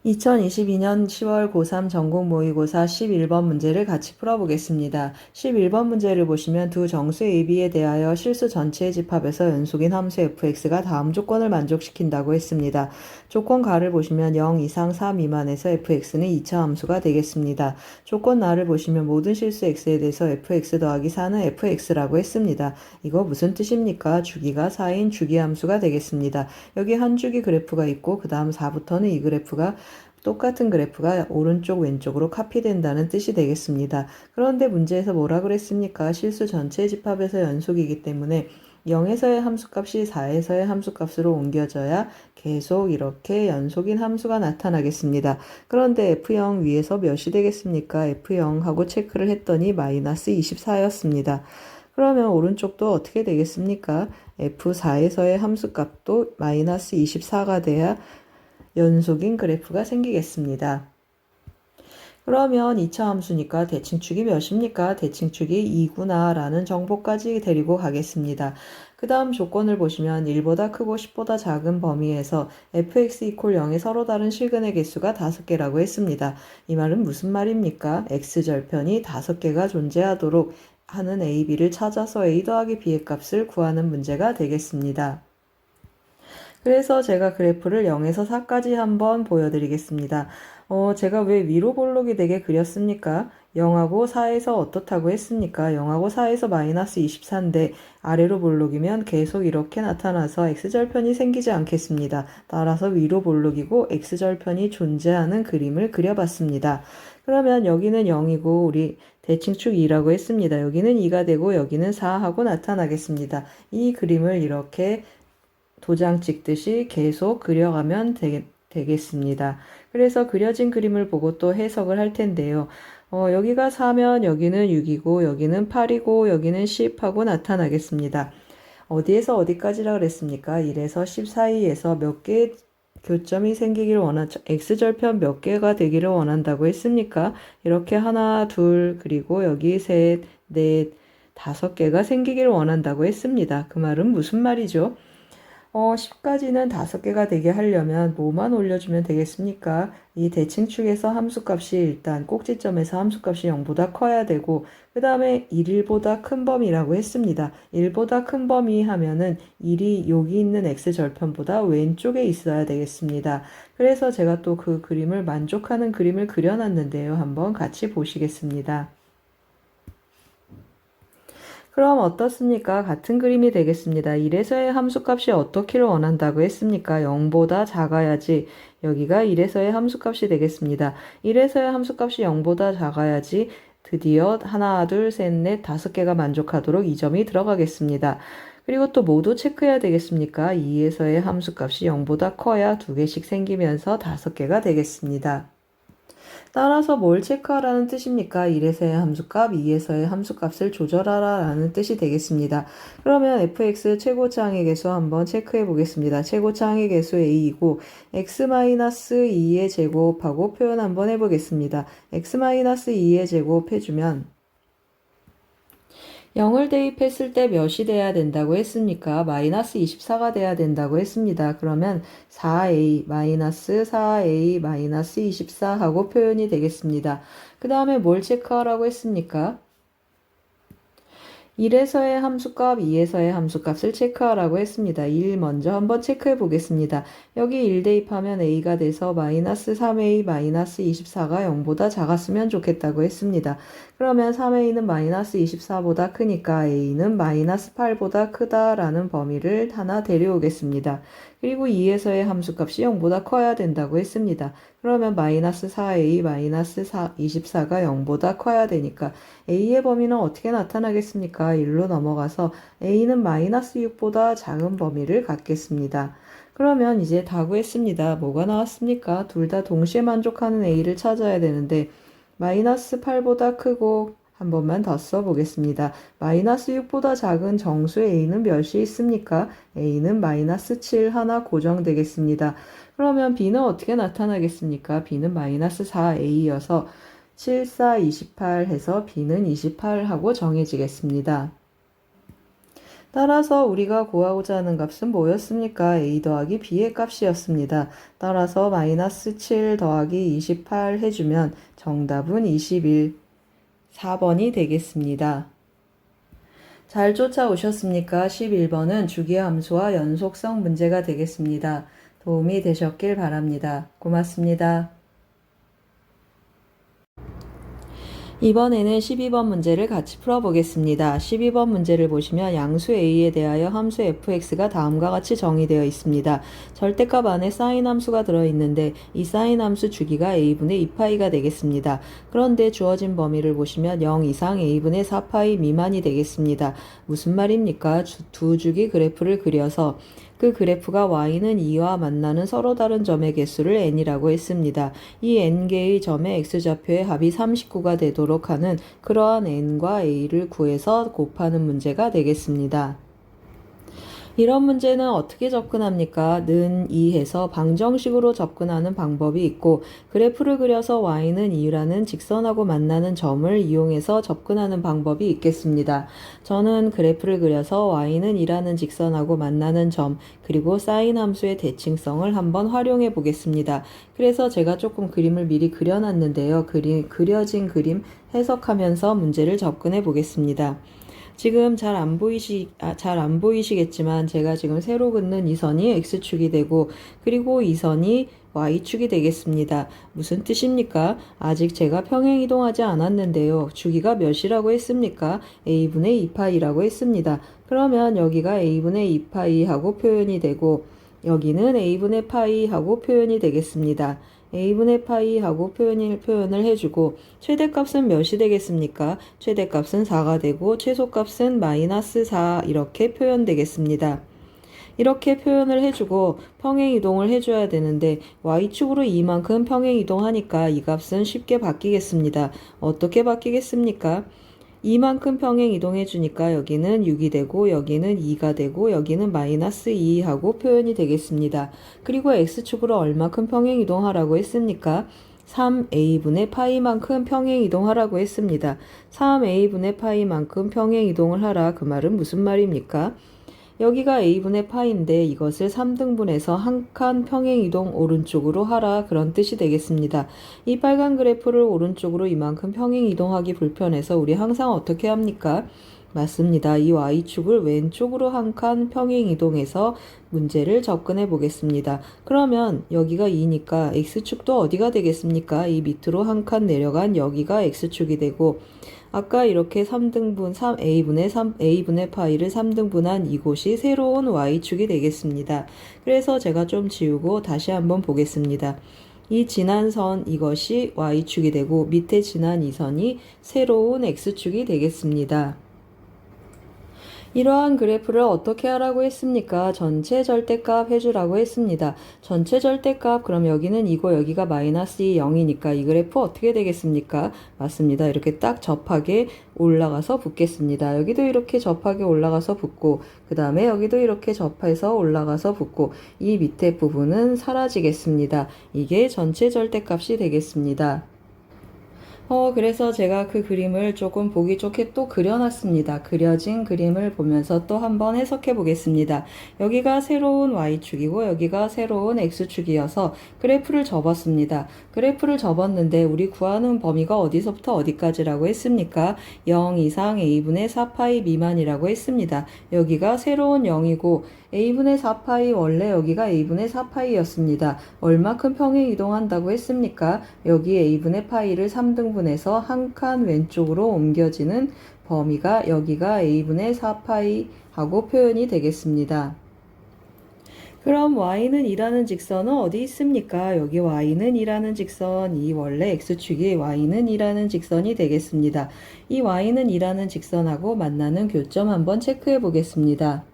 2022년 10월 고3 전국 모의고사 11번 문제를 같이 풀어보겠습니다. 11번 문제를 보시면 두 정수 AB에 대하여 실수 전체의 집합에서 연속인 함수 fx가 다음 조건을 만족시킨다고 했습니다. 조건 가를 보시면 0 이상 4 미만에서 fx는 2차 함수가 되겠습니다. 조건 나를 보시면 모든 실수 x에 대해서 fx 더하기 4는 fx라고 했습니다. 이거 무슨 뜻입니까? 주기가 4인 주기함수가 되겠습니다. 여기 한 주기 그래프가 있고 그 다음 4부터는 이 그래프가 똑같은 그래프가 오른쪽 왼쪽으로 카피된다는 뜻이 되겠습니다. 그런데 문제에서 뭐라 그랬습니까? 실수 전체 집합에서 연속이기 때문에 0에서의 함수값이 4에서의 함수값으로 옮겨져야 계속 이렇게 연속인 함수가 나타나겠습니다. 그런데 F0 위에서 몇이 되겠습니까? F0 하고 체크를 했더니 마이너스 24였습니다. 그러면 오른쪽도 어떻게 되겠습니까? F4에서의 함수값도 마이너스 24가 돼야 연속인 그래프가 생기겠습니다. 그러면 2차 함수니까 대칭축이 몇입니까? 대칭축이 2구나 라는 정보까지 데리고 가겠습니다. 그 다음 조건을 보시면 1보다 크고 10보다 작은 범위에서 fx 이퀄 0의 서로 다른 실근의 개수가 5개라고 했습니다. 이 말은 무슨 말입니까? x절편이 5개가 존재하도록 하는 a, b를 찾아서 a 더하기 b의 값을 구하는 문제가 되겠습니다. 그래서 제가 그래프를 0에서 4까지 한번 보여드리겠습니다. 제가 왜 위로 볼록이 되게 그렸습니까? 0하고 4에서 어떻다고 했습니까? 0하고 4에서 마이너스 24인데 아래로 볼록이면 계속 이렇게 나타나서 x절편이 생기지 않겠습니다. 따라서 위로 볼록이고 x절편이 존재하는 그림을 그려봤습니다. 그러면 여기는 0이고 우리 대칭축 2라고 했습니다. 여기는 2가 되고 여기는 4하고 나타나겠습니다. 이 그림을 이렇게 도장 찍듯이 계속 그려가면 되겠습니다. 그래서 그려진 그림을 보고 또 해석을 할 텐데요. 여기가 4면 여기는 6이고 여기는 8이고 여기는 10하고 나타나겠습니다. 어디에서 어디까지라 그랬습니까? 1에서 10 사이에서 몇 개의 교점이 생기기를 x절편 몇 개가 되기를 원한다고 했습니까? 이렇게 하나, 둘, 그리고 여기 셋, 넷, 5개가 생기기를 원한다고 했습니다. 그 말은 무슨 말이죠? 10까지는 5개가 되게 하려면 뭐만 올려주면 되겠습니까? 이 대칭축에서 함수값이 일단 꼭지점에서 함수값이 0보다 커야 되고 그 다음에 1보다 큰 범위라고 했습니다. 1보다 큰 범위 하면은 1이 여기 있는 x절편보다 왼쪽에 있어야 되겠습니다. 그래서 제가 또 그 그림을 만족하는 그림을 그려놨는데요. 한번 같이 보시겠습니다. 그럼 어떻습니까? 같은 그림이 되겠습니다. 1에서의 함수값이 어떻기를 원한다고 했습니까? 0보다 작아야지. 여기가 1에서의 함수값이 되겠습니다. 1에서의 함수값이 0보다 작아야지 드디어 하나, 둘, 셋, 넷, 5개가 만족하도록 이 점이 들어가겠습니다. 그리고 또 모두 체크해야 되겠습니까? 2에서의 함수값이 0보다 커야 2개씩 생기면서 5개가 되겠습니다. 따라서 뭘 체크하라는 뜻입니까? 1에서의 함수값, 2에서의 함수값을 조절하라 라는 뜻이 되겠습니다. 그러면 fx 최고차항의 개수 한번 체크해 보겠습니다. 최고차항의 개수 a이고 x-2의 제곱하고 표현 한번 해보겠습니다. x-2의 제곱 해주면 0을 대입했을 때 몇이 돼야 된다고 했습니까? 마이너스 24가 돼야 된다고 했습니다. 그러면 4a 마이너스 4a 마이너스 24 하고 표현이 되겠습니다. 그 다음에 뭘 체크하라고 했습니까? 1에서의 함수값, 2에서의 함수값을 체크하라고 했습니다. 1 먼저 한번 체크해 보겠습니다. 여기 1 대입하면 a가 돼서 마이너스 3a 마이너스 24가 0보다 작았으면 좋겠다고 했습니다. 그러면 3a는 마이너스 24보다 크니까 a는 마이너스 8보다 크다라는 범위를 하나 데려오겠습니다. 그리고 2에서의 함수값이 0보다 커야 된다고 했습니다. 그러면 마이너스 4a 마이너스 24가 0보다 커야 되니까 a의 범위는 어떻게 나타나겠습니까? 1로 넘어가서 a는 마이너스 6보다 작은 범위를 갖겠습니다. 그러면 이제 다 구했습니다. 뭐가 나왔습니까? 둘 다 동시에 만족하는 a를 찾아야 되는데 마이너스 8보다 크고 한 번만 더 써보겠습니다. 마이너스 6보다 작은 정수 a는 몇이 있습니까? a는 마이너스 7 하나 고정되겠습니다. 그러면 b는 어떻게 나타나겠습니까? b는 마이너스 4a여서 7, 4, 28 해서 b는 28 하고 정해지겠습니다. 따라서 우리가 구하고자 하는 값은 뭐였습니까? a 더하기 b의 값이었습니다. 따라서 마이너스 7 더하기 28 해주면 정답은 21, 4번이 되겠습니다. 잘 쫓아오셨습니까? 11번은 주기함수와 연속성 문제가 되겠습니다. 도움이 되셨길 바랍니다. 고맙습니다. 이번에는 12번 문제를 같이 풀어보겠습니다. 12번 문제를 보시면 양수 a에 대하여 함수 fx가 다음과 같이 정의되어 있습니다. 절대값 안에 사인 함수가 들어있는데 이 사인 함수 주기가 a분의 2파이가 되겠습니다. 그런데 주어진 범위를 보시면 0 이상 a분의 4파이 미만이 되겠습니다. 무슨 말입니까? 두 주기 그래프를 그려서 그 그래프가 y는 2와 만나는 서로 다른 점의 개수를 n이라고 했습니다. 이 n개의 점의 x좌표의 합이 39가 되도록 하는 그러한 n과 a를 구해서 곱하는 문제가 되겠습니다. 이런 문제는 어떻게 접근합니까? 는 2해서 방정식으로 접근하는 방법이 있고 그래프를 그려서 y는 2라는 직선하고 만나는 점을 이용해서 접근하는 방법이 있겠습니다. 저는 그래프를 그려서 y는 2라는 직선하고 만나는 점 그리고 사인 함수의 대칭성을 한번 활용해 보겠습니다. 그래서 제가 조금 그림을 미리 그려놨는데요. 그려진 그림 해석하면서 문제를 접근해 보겠습니다. 지금 잘 안 보이시겠지만 제가 지금 세로 긋는 이 선이 x축이 되고 그리고 이 선이 y축이 되겠습니다. 무슨 뜻입니까? 아직 제가 평행 이동하지 않았는데요. 주기가 몇이라고 했습니까? a분의 2파이라고 했습니다. 그러면 여기가 a분의 2파이 하고 표현이 되고 여기는 a분의 파이 하고 표현이 되겠습니다. a분의 파이 하고 표현을 해주고 최대값은 몇이 되겠습니까? 최대값은 4가 되고 최소값은 마이너스 4 이렇게 표현되겠습니다. 이렇게 표현을 해주고 평행이동을 해줘야 되는데 y축으로 이만큼 평행이동하니까 이 값은 쉽게 바뀌겠습니다. 어떻게 바뀌겠습니까? 이만큼 평행 이동해 주니까 여기는 6이 되고 여기는 2가 되고 여기는 마이너스 2 하고 표현이 되겠습니다. 그리고 x축으로 얼마큼 평행 이동하라고 했습니까? 3a분의 파이만큼 평행 이동하라고 했습니다. 3a분의 파이만큼 평행 이동을 하라. 그 말은 무슨 말입니까? 여기가 a분의 파인데 이것을 3등분해서 한 칸 평행이동 오른쪽으로 하라 그런 뜻이 되겠습니다. 이 빨간 그래프를 오른쪽으로 이만큼 평행이동하기 불편해서 우리 항상 어떻게 합니까? 맞습니다. 이 y축을 왼쪽으로 한 칸 평행이동해서 문제를 접근해 보겠습니다. 그러면 여기가 2니까 x축도 어디가 되겠습니까? 이 밑으로 한 칸 내려간 여기가 x축이 되고 아까 이렇게 3등분 3a분의 파이를 3등분한 이곳이 새로운 y축이 되겠습니다. 그래서 제가 좀 지우고 다시 한번 보겠습니다. 이 지난 선 이것이 y축이 되고 밑에 지난 이 선이 새로운 x축이 되겠습니다. 이러한 그래프를 어떻게 하라고 했습니까? 전체 절대값 해주라고 했습니다. 전체 절대값 그럼 여기는 2고 여기가 마이너스 2, 0이니까 이 그래프 어떻게 되겠습니까? 맞습니다. 이렇게 딱 접하게 올라가서 붙겠습니다. 여기도 이렇게 접하게 올라가서 붙고 그 다음에 여기도 이렇게 접해서 올라가서 붙고 이 밑에 부분은 사라지겠습니다. 이게 전체 절대값이 되겠습니다. 그래서 제가 그 그림을 조금 보기 좋게 또 그려놨습니다. 그려진 그림을 보면서 또 한번 해석해 보겠습니다. 여기가 새로운 y축이고 여기가 새로운 x축이어서 그래프를 접었습니다. 그래프를 접었는데 우리 구하는 범위가 어디서부터 어디까지라고 했습니까? 0 이상 a분의 4파이 미만이라고 했습니다. 여기가 새로운 0이고 a분의 4파이 원래 여기가 a분의 4파이였습니다. 얼마큼 평행 이동한다고 했습니까? 여기 a분의 파이를 3등분해서 한 칸 왼쪽으로 옮겨지는 범위가 여기가 a분의 4파이 하고 표현이 되겠습니다. 그럼 y는 2라는 직선은 어디 있습니까? 여기 y는 2라는 직선, 이 원래 x축이 y는 2라는 직선이 되겠습니다. 이 y는 2라는 직선하고 만나는 교점 한번 체크해 보겠습니다.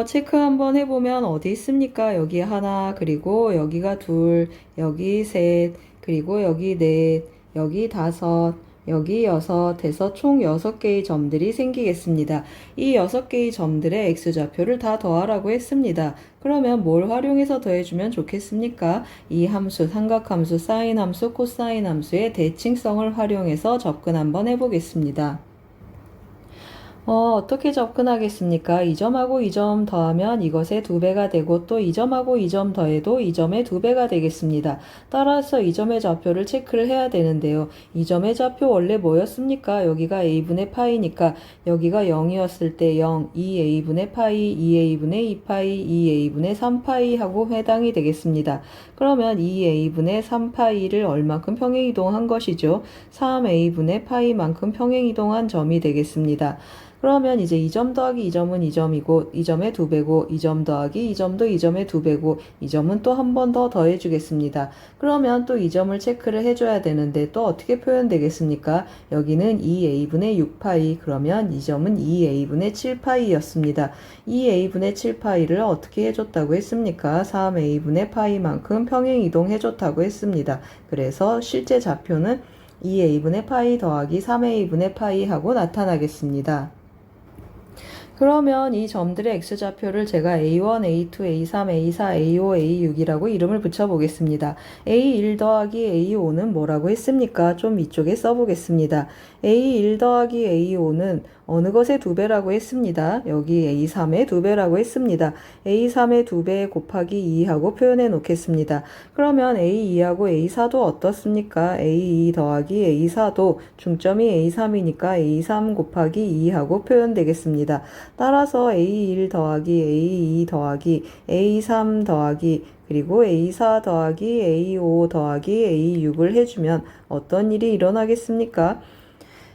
체크 한번 해보면 어디 있습니까? 여기 하나, 그리고 여기가 둘, 여기 셋, 그리고 여기 넷, 여기 다섯, 여기 6 해서 총 6개의 점들이 생기겠습니다. 이 6개의 점들의 x좌표를 다 더하라고 했습니다. 그러면 뭘 활용해서 더해주면 좋겠습니까? 이 함수, 삼각함수, 사인 함수, 코사인 함수의 대칭성을 활용해서 접근 한번 해보겠습니다. 어떻게 접근하겠습니까? 이 점하고 이 점 더하면 이것의 2배가 되고 또 이 점하고 이 점 더해도 이 점의 2배가 되겠습니다. 따라서 이 점의 좌표를 체크를 해야 되는데요. 이 점의 좌표 원래 뭐였습니까? 여기가 a분의 파이니까 여기가 0이었을 때 0, 2a분의 파이, 2a분의 2파이, 2a분의 3파이 하고 해당이 되겠습니다. 그러면 2a분의 3파이를 얼만큼 평행이동한 것이죠? 3a분의 파이만큼 평행이동한 점이 되겠습니다. 그러면 이제 이 점 더하기 이 점은 이 점이고 이 점의 2배고 이 점 더하기 이 점도 이 점의 2배고 이 점은 또 한 번 더 더해 주겠습니다. 그러면 또 이 점을 체크를 해줘야 되는데 또 어떻게 표현되겠습니까? 여기는 2a분의 6파이, 그러면 이 점은 2a분의 7파이였습니다. 2a분의 7파이를 어떻게 해줬다고 했습니까? 3a분의 파이만큼 평행이동 해줬다고 했습니다. 그래서 실제 좌표는 2a분의 파이 더하기 3a분의 파이 하고 나타나겠습니다. 그러면 이 점들의 x좌표를 제가 a1, a2, a3, a4, a5, a6이라고 이름을 붙여보겠습니다. a1 더하기 a5는 뭐라고 했습니까? 좀 이쪽에 써보겠습니다. a1 더하기 a5는 어느 것의 2배라고 했습니다. 여기 a3의 2배라고 했습니다. a3의 2배 곱하기 2하고 표현해 놓겠습니다. 그러면 a2하고 a4도 어떻습니까? a2 더하기 a4도 중점이 a3이니까 a3 곱하기 2하고 표현되겠습니다. 따라서 a1 더하기 a2 더하기 a3 더하기 그리고 a4 더하기 a5 더하기 a6을 해주면 어떤 일이 일어나겠습니까?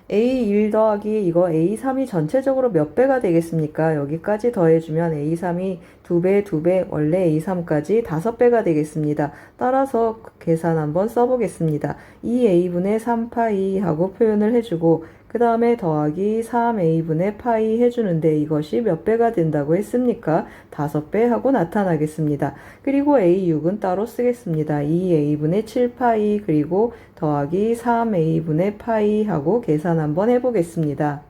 a1 더하기 이거 a3이 전체적으로 몇 배가 되겠습니까? 여기까지 더해주면 a3이 2배, 2배, 원래 a3까지 5배가 되겠습니다. 따라서 계산 한번 써보겠습니다. 2a분의 3파이 하고 표현을 해주고 그 다음에 더하기 3a분의 파이 해주는데 이것이 몇 배가 된다고 했습니까? 5배 하고 나타나겠습니다. 그리고 a6은 따로 쓰겠습니다. 2a분의 7파이 그리고 더하기 3a분의 파이 하고 계산 한번 해보겠습니다.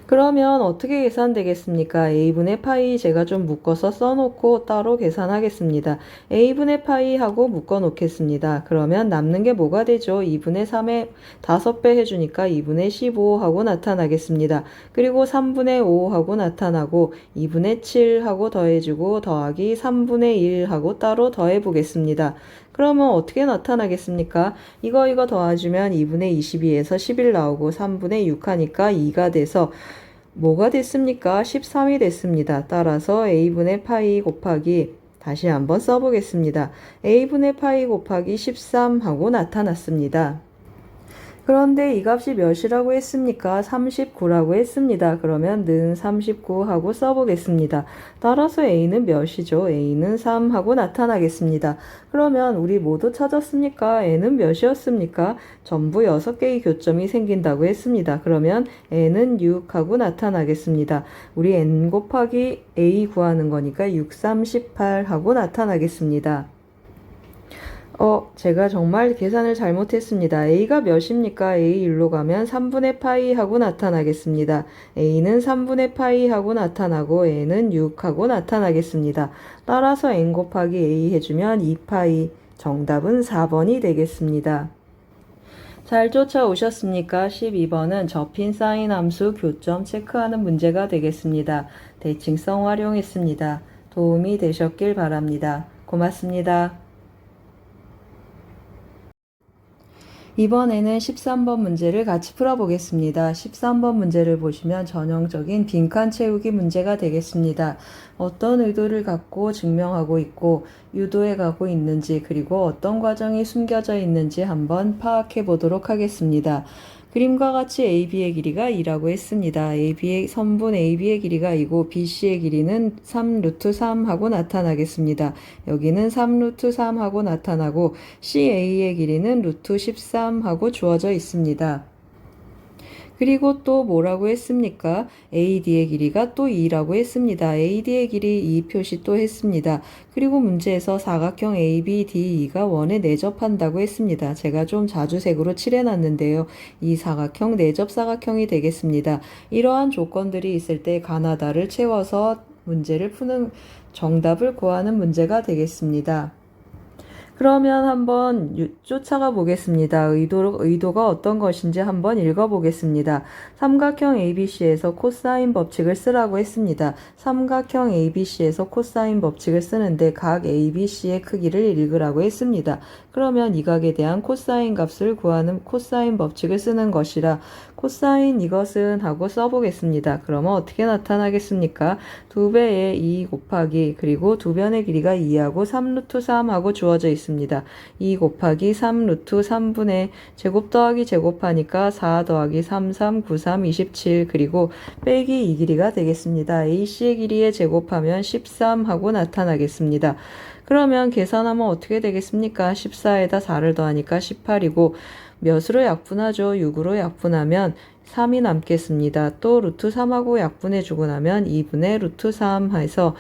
그러면 어떻게 계산되겠습니까? a분의 파이 제가 좀 묶어서 써놓고 따로 계산하겠습니다. a분의 파이 하고 묶어 놓겠습니다. 그러면 남는 게 뭐가 되죠? 2분의 3에 5배 해주니까 2분의 15 하고 나타나겠습니다. 그리고 3분의 5 하고 나타나고 2분의 7 하고 더해주고 더하기 3분의 1 하고 따로 더해 보겠습니다. 그러면 어떻게 나타나겠습니까? 이거 더해주면 2분의 22에서 11 나오고 3분의 6 하니까 2가 돼서 뭐가 됐습니까? 13이 됐습니다. 따라서 a분의 파이 곱하기 다시 한번 써보겠습니다. a분의 파이 곱하기 13 하고 나타났습니다. 그런데 이 값이 몇이라고 했습니까? 39라고 했습니다. 그러면 는 39 하고 써보겠습니다. 따라서 a는 몇이죠? a는 3 하고 나타나겠습니다. 그러면 우리 모두 찾았습니까? n은 몇이었습니까? 전부 6개의 교점이 생긴다고 했습니다. 그러면 n은 6 하고 나타나겠습니다. 우리 n 곱하기 a 구하는 거니까 6, 3, 18 하고 나타나겠습니다. 제가 정말 계산을 잘못했습니다. a가 몇입니까? a 1로 가면 3분의 파이 하고 나타나겠습니다. a는 3분의 파이 하고 나타나고 n은 6 하고 나타나겠습니다. 따라서 n 곱하기 a 해주면 2파이, 정답은 4번이 되겠습니다. 잘 쫓아오셨습니까? 12번은 접힌 사인 함수 교점 체크하는 문제가 되겠습니다. 대칭성 활용했습니다. 도움이 되셨길 바랍니다. 고맙습니다. 이번에는 13번 문제를 같이 풀어보겠습니다. 13번 문제를 보시면 전형적인 빈칸 채우기 문제가 되겠습니다. 어떤 의도를 갖고 증명하고 있고 유도해 가고 있는지 그리고 어떤 과정이 숨겨져 있는지 한번 파악해 보도록 하겠습니다. 그림과 같이 AB의 길이가 2라고 했습니다. 선분 AB의 길이가 2고 BC의 길이는 3루트 3 하고 나타나겠습니다. 여기는 3루트 3 하고 나타나고 CA의 길이는 루트 13 하고 주어져 있습니다. 그리고 또 뭐라고 했습니까? AD의 길이가 또 2라고 했습니다. AD의 길이 2 표시 또 했습니다. 그리고 문제에서 사각형 ABDE가 원에 내접한다고 했습니다. 제가 좀 자주색으로 칠해놨는데요. 이 사각형 내접 사각형이 되겠습니다. 이러한 조건들이 있을 때 가나다를 채워서 문제를 푸는 정답을 구하는 문제가 되겠습니다. 그러면 한번 쫓아가 보겠습니다. 의도가 어떤 것인지 한번 읽어보겠습니다. 삼각형 ABC에서 코사인 법칙을 쓰라고 했습니다. 삼각형 ABC에서 코사인 법칙을 쓰는데 각 ABC의 크기를 읽으라고 했습니다. 그러면 이 각에 대한 코사인 값을 구하는 코사인 법칙을 쓰는 것이라 코사인 이것은 하고 써보겠습니다. 그러면 어떻게 나타나겠습니까? 2배의 2 곱하기 그리고 두 변의 길이가 2하고 3루트 3하고 주어져 있습니다. 2 곱하기 3루트 3분의 제곱 더하기 제곱하니까 4 더하기 3, 3, 9, 3, 27 그리고 빼기 이 길이가 되겠습니다. AC의 길이에 제곱하면 13하고 나타나겠습니다. 그러면 계산하면 어떻게 되겠습니까? 14에다 4를 더하니까 18이고 몇으로 약분하죠? 6으로 약분하면 3이 남겠습니다. 또 루트 3하고 약분해주고 나면 2분의 루트 3 해서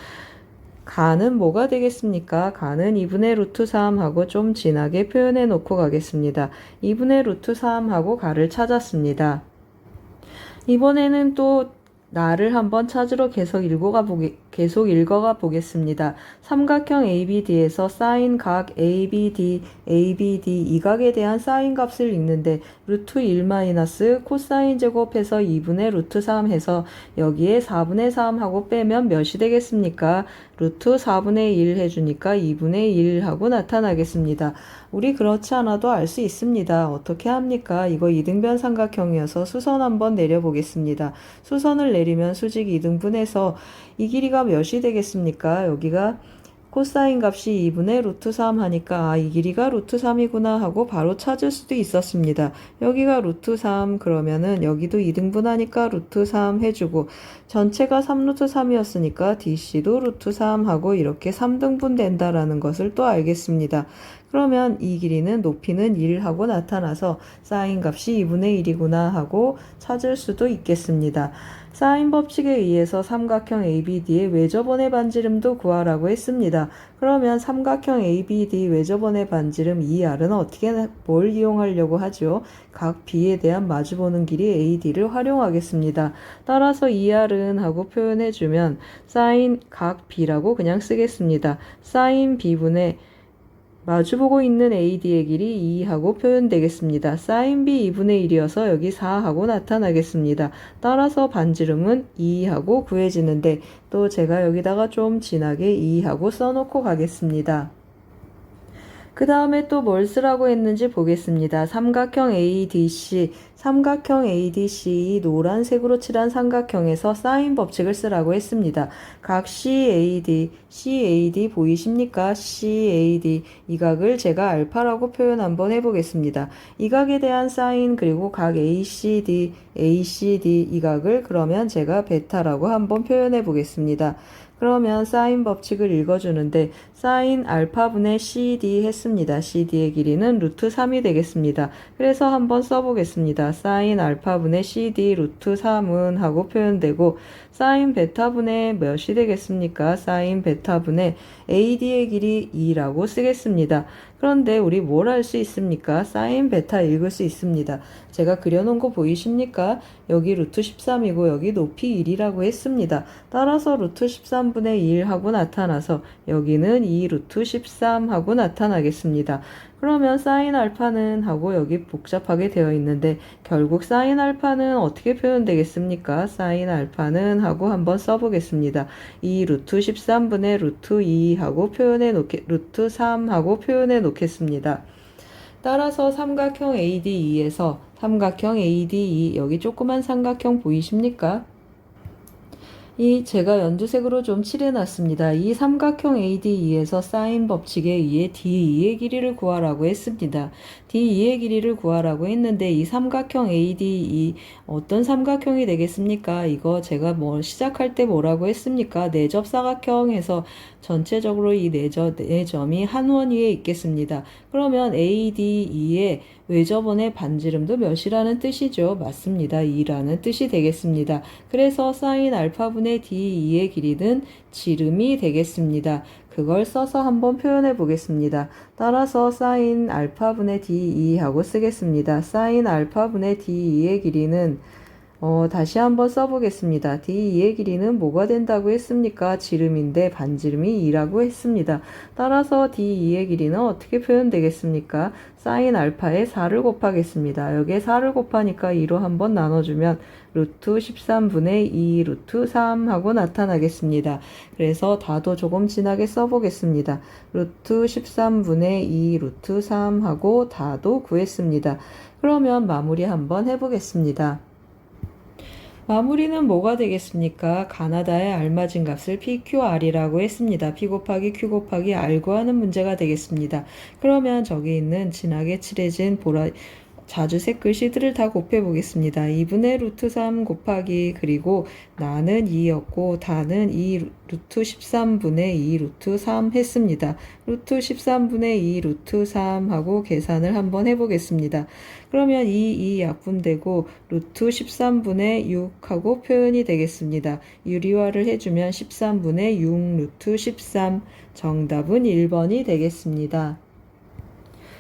가는 뭐가 되겠습니까? 가는 2분의 루트 3하고 좀 진하게 표현해 놓고 가겠습니다. 2분의 루트 3하고 가를 찾았습니다. 이번에는 또 나를 한번 찾으러 계속 읽어가 보겠습니다. 삼각형 ABD에서 사인 각 ABD 이 각에 대한 사인 값을 읽는데 루트 1 마이너스 코사인 제곱해서 2분의 루트 3 해서 여기에 4분의 3 하고 빼면 몇이 되겠습니까? 루트 4분의 1 해주니까 2분의 1 하고 나타나겠습니다. 우리 그렇지 않아도 알 수 있습니다. 어떻게 합니까? 이거 2등변 삼각형이어서 수선 한번 내려보겠습니다. 수선을 내리면 수직 2등분해서 이 길이가 몇이 되겠습니까? 여기가 코사인 값이 2분의 루트 3 하니까 이 길이가 루트 3이구나 하고 바로 찾을 수도 있었습니다. 여기가 루트 3 그러면은 여기도 2등분 하니까 루트 3 해주고 전체가 3루트 3이었으니까 DC도 루트 3 하고 이렇게 3등분 된다라는 것을 또 알겠습니다. 그러면 이 길이는 높이는 1 하고 나타나서 사인 값이 2분의 1이구나 하고 찾을 수도 있겠습니다. 사인 법칙에 의해서 삼각형 ABD의 외접원의 반지름도 구하라고 했습니다. 그러면 삼각형 ABD 외접원의 반지름 2R은 뭘 이용하려고 하죠? 각 B에 대한 마주보는 길이 AD를 활용하겠습니다. 따라서 2R은 하고 표현해주면 사인 각 B라고 그냥 쓰겠습니다. 사인 B분의 마주보고 있는 AD의 길이 2하고 표현되겠습니다. 사인 B 2분의 1이어서 여기 4하고 나타나겠습니다. 따라서 반지름은 2하고 구해지는데 또 제가 여기다가 좀 진하게 2하고 써놓고 가겠습니다. 그 다음에 또 뭘 쓰라고 했는지 보겠습니다. 삼각형 ADC, 이 노란색으로 칠한 삼각형에서 사인 법칙을 쓰라고 했습니다. 각 CAD 보이십니까? CAD 이 각을 제가 알파라고 표현 한번 해보겠습니다. 이 각에 대한 사인 그리고 각 ACD 이 각을 그러면 제가 베타라고 한번 표현해 보겠습니다. 그러면 사인 법칙을 읽어주는데 사인 알파분의 CD 했습니다. CD의 길이는 루트 3이 되겠습니다. 그래서 한번 써보겠습니다. 사인 알파분의 CD 루트 3은 하고 표현되고 사인 베타분의 몇이 되겠습니까? 사인 베타분의 AD의 길이 2라고 쓰겠습니다. 그런데 우리 뭘 할 수 있습니까? 사인 베타 읽을 수 있습니다. 제가 그려놓은 거 보이십니까? 여기 루트 13이고 여기 높이 1이라고 했습니다. 따라서 루트 13분의 1 하고 나타나서 여기는 2 루트 13 하고 나타나겠습니다. 그러면 사인 알파는 하고 여기 복잡하게 되어 있는데 결국 사인 알파는 어떻게 표현되겠습니까? 사인 알파는 하고 한번 써보겠습니다. 2 루트 13분의 루트 2 하고 루트 3 하고 표현해 놓겠습니다. 따라서 삼각형 ADE에서 삼각형 ADE 여기 조그만 삼각형 보이십니까? 제가 연두색으로 좀 칠해놨습니다. 이 삼각형 ADE에서 사인 법칙에 의해 DE의 길이를 구하라고 했습니다. DE의 길이를 구하라고 했는데 이 삼각형 ADE 어떤 삼각형이 되겠습니까? 이거 제가 시작할 때 뭐라고 했습니까? 내접 사각형에서 전체적으로 이 내점이 한 원 위에 있겠습니다. 그러면 ADE의 외접원의 반지름도 몇이라는 뜻이죠? 맞습니다. 2라는 뜻이 되겠습니다. 그래서 사인 알파분의 D2의 길이는 지름이 되겠습니다. 그걸 써서 한번 표현해 보겠습니다. 따라서 사인 알파분의 D2 하고 쓰겠습니다. 사인 알파분의 D2의 길이는 다시 한번 써보겠습니다. D2의 길이는 뭐가 된다고 했습니까? 지름인데 반지름이 2라고 했습니다. 따라서 D2의 길이는 어떻게 표현되겠습니까? 사인 알파에 4를 곱하겠습니다. 여기에 4를 곱하니까 2로 한번 나눠주면 루트 13분의 2 루트 3 하고 나타나겠습니다. 그래서 다도 조금 진하게 써보겠습니다. 루트 13분의 2 루트 3 하고 다도 구했습니다. 그러면 마무리 한번 해보겠습니다. 마무리는 뭐가 되겠습니까? 가나다에 알맞은 값을 PQR이라고 했습니다. P 곱하기 Q 곱하기 R 구하는 문제가 되겠습니다. 그러면 저기 있는 진하게 칠해진 자주색 글씨들을 다 곱해보겠습니다. 2분의 루트 3 곱하기 그리고 나는 2였고 다는 2 루트 13분의 2 루트 3 했습니다. 루트 13분의 2 루트 3 하고 계산을 한번 해보겠습니다. 그러면 2 약분되고 루트 13분의 6 하고 표현이 되겠습니다. 유리화를 해주면 13분의 6 루트 13 정답은 1번이 되겠습니다.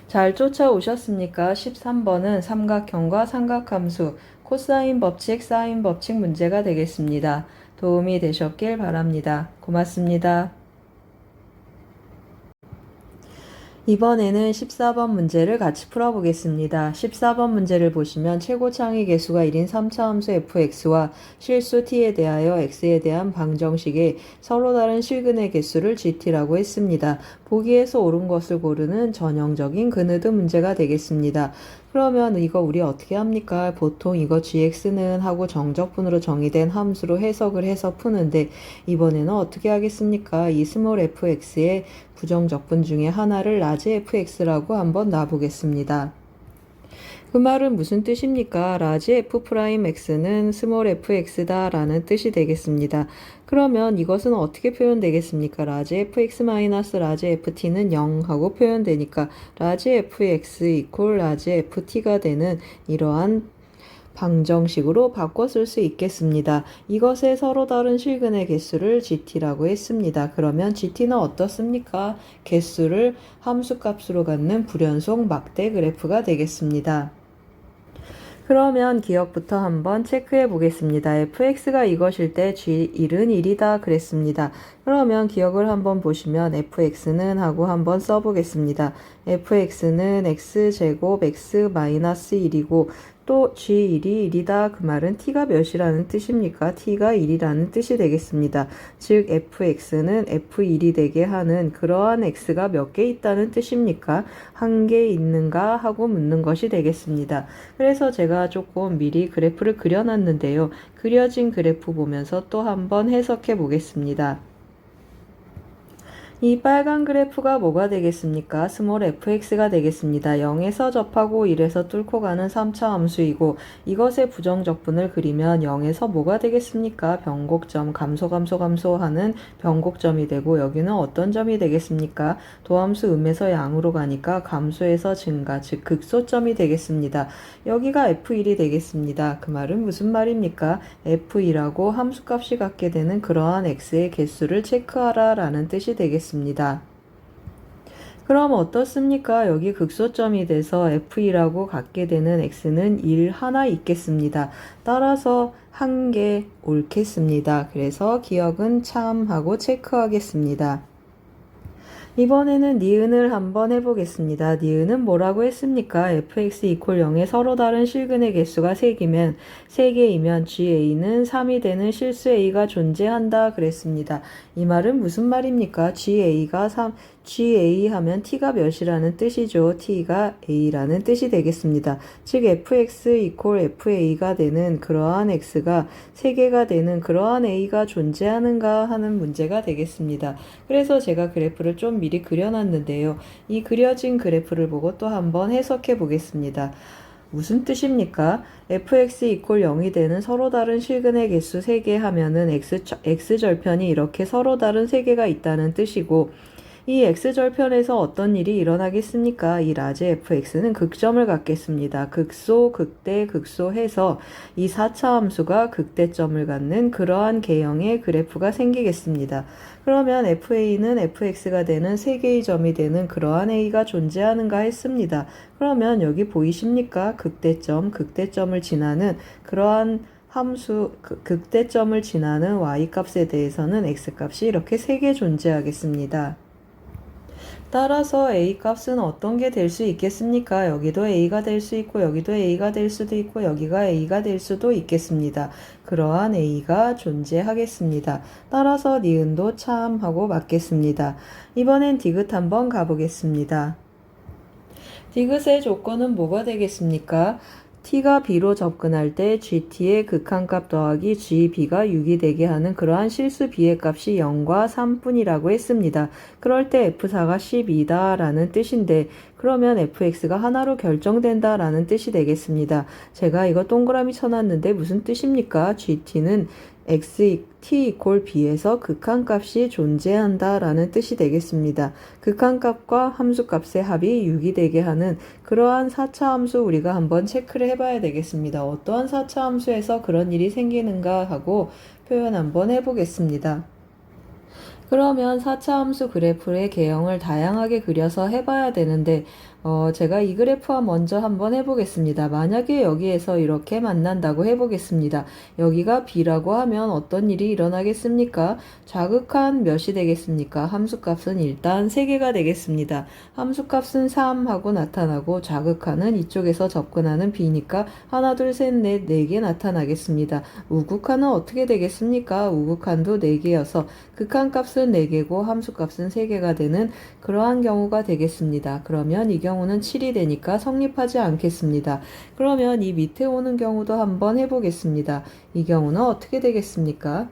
잘 쫓아오셨습니까? 13번은 삼각형과 삼각함수, 코사인 법칙, 사인 법칙 문제가 되겠습니다. 도움이 되셨길 바랍니다. 고맙습니다. 이번에는 14번 문제를 같이 풀어보겠습니다. 14번 문제를 보시면 최고 창의 개수가 1인 3차 함수 fx와 실수 t에 대하여 x에 대한 방정식에 서로 다른 실근의 개수를 gt라고 했습니다. 보기에서 옳은 것을 고르는 전형적인 그느드 문제가 되겠습니다. 그러면 이거 우리 어떻게 합니까? 보통 이거 gx는 하고 정적분으로 정의된 함수로 해석을 해서 푸는데 이번에는 어떻게 하겠습니까? 이 스몰 fx의 부정적분 중에 하나를 라지 fx라고 한번 놔보겠습니다. 그 말은 무슨 뜻입니까? 라지 f'x는 스몰 fx다 라는 뜻이 되겠습니다. 그러면 이것은 어떻게 표현되겠습니까? 라지 fx 마이너스 라지 ft는 0 하고 표현되니까 라지 fx 이퀄 라지 ft가 되는 이러한 방정식으로 바꿔 쓸 수 있겠습니다. 이것의 서로 다른 실근의 개수를 gt라고 했습니다. 그러면 gt는 어떻습니까? 개수를 함수값으로 갖는 불연속 막대 그래프가 되겠습니다. 그러면 기억부터 한번 체크해 보겠습니다. fx가 이것일 때 g1은 1이다 그랬습니다. 그러면 기억을 한번 보시면 fx는 하고 한번 써보겠습니다. fx는 x제곱 x 마이너스 1이고 또 g1이 1이다. 그 말은 t가 몇이라는 뜻입니까? t가 1이라는 뜻이 되겠습니다. 즉 fx는 f1이 되게 하는 그러한 x가 몇 개 있다는 뜻입니까? 한 개 있는가 하고 묻는 것이 되겠습니다. 그래서 제가 조금 미리 그래프를 그려놨는데요. 그려진 그래프 보면서 또 한번 해석해 보겠습니다. 이 빨간 그래프가 뭐가 되겠습니까? 스몰 fx가 되겠습니다. 0에서 접하고 1에서 뚫고 가는 3차 함수이고 이것의 부정적분을 그리면 0에서 뭐가 되겠습니까? 변곡점, 감소하는 변곡점이 되고 여기는 어떤 점이 되겠습니까? 도함수 음에서 양으로 가니까 감소에서 증가, 즉 극소점이 되겠습니다. 여기가 f1이 되겠습니다. 그 말은 무슨 말입니까? f1하고 함수값이 갖게 되는 그러한 x의 개수를 체크하라 라는 뜻이 되겠습니다. 그럼 어떻습니까? 여기 극소점이 돼서 f1라고 갖게 되는 x는 1 하나 있겠습니다. 따라서 한 개 옳겠습니다. 그래서 기억은 참 하고 체크하겠습니다. 이번에는 니은을 한번 해보겠습니다. 니은은 뭐라고 했습니까? fx 이퀄 0에 서로 다른 실근의 개수가 3개이면 ga는 3이 되는 실수 a가 존재한다 그랬습니다. 이 말은 무슨 말입니까? ga 하면 t가 몇이라는 뜻이죠. t가 a라는 뜻이 되겠습니다. 즉 fx 이퀄 fa가 되는 그러한 x가 3개가 되는 그러한 a가 존재하는가 하는 문제가 되겠습니다. 그래서 제가 그래프를 좀 미리 그려놨는데요. 이 그려진 그래프를 보고 또 한번 해석해 보겠습니다. 무슨 뜻입니까? fx 이퀄 0이 되는 서로 다른 실근의 개수 3개 하면은 x절편이 이렇게 서로 다른 3개가 있다는 뜻이고 이 x절편에서 어떤 일이 일어나겠습니까? 이 라지 fx는 극점을 갖겠습니다. 극소, 극대, 극소해서 이 4차 함수가 극대점을 갖는 그러한 개형의 그래프가 생기겠습니다. 그러면 fa는 fx가 되는 3개의 점이 되는 그러한 a가 존재하는가 했습니다. 그러면 여기 보이십니까? 극대점, 극대점을 지나는 그러한 함수 극대점을 지나는 y값에 대해서는 x값이 이렇게 3개 존재하겠습니다. 따라서 a값은 어떤 게 될 수 있겠습니까? 여기도 a가 될 수 있고 여기도 a가 될 수도 있고 여기가 a가 될 수도 있겠습니다. 그러한 a가 존재하겠습니다. 따라서 니은도 참 하고 맞겠습니다. 이번엔 디귿 한번 가보겠습니다. 디귿의 조건은 뭐가 되겠습니까? t가 b로 접근할 때 gt의 극한값 더하기 gb가 6이 되게 하는 그러한 실수 b의 값이 0과 3뿐이라고 했습니다. 그럴 때 f4가 12다 라는 뜻인데 그러면 fx가 하나로 결정된다 라는 뜻이 되겠습니다. 제가 이거 동그라미 쳐놨는데 무슨 뜻입니까? gt는 t = b에서 극한값이 존재한다 라는 뜻이 되겠습니다. 극한값과 함수값의 합이 6이 되게 하는 그러한 4차 함수 우리가 한번 체크를 해봐야 되겠습니다. 어떠한 4차 함수에서 그런 일이 생기는가 하고 표현 한번 해보겠습니다. 그러면 4차 함수 그래프의 개형을 다양하게 그려서 해봐야 되는데 제가 이 그래프와 먼저 한번 해보겠습니다. 만약에 여기에서 이렇게 만난다고 해보겠습니다. 여기가 B라고 하면 어떤 일이 일어나겠습니까? 좌극한 몇이 되겠습니까? 함수값은 일단 3개가 되겠습니다. 함수값은 3하고 나타나고 좌극한은 이쪽에서 접근하는 B니까 하나, 둘, 셋, 넷, 4개 나타나겠습니다. 우극한은 어떻게 되겠습니까? 우극한도 4개여서 극한값은 4개고 함수값은 3개가 되는 그러한 경우가 되겠습니다. 그러면 이 경우는 7이 되니까 성립하지 않겠습니다. 그러면 이 밑에 오는 경우도 한번 해보겠습니다. 이 경우는 어떻게 되겠습니까?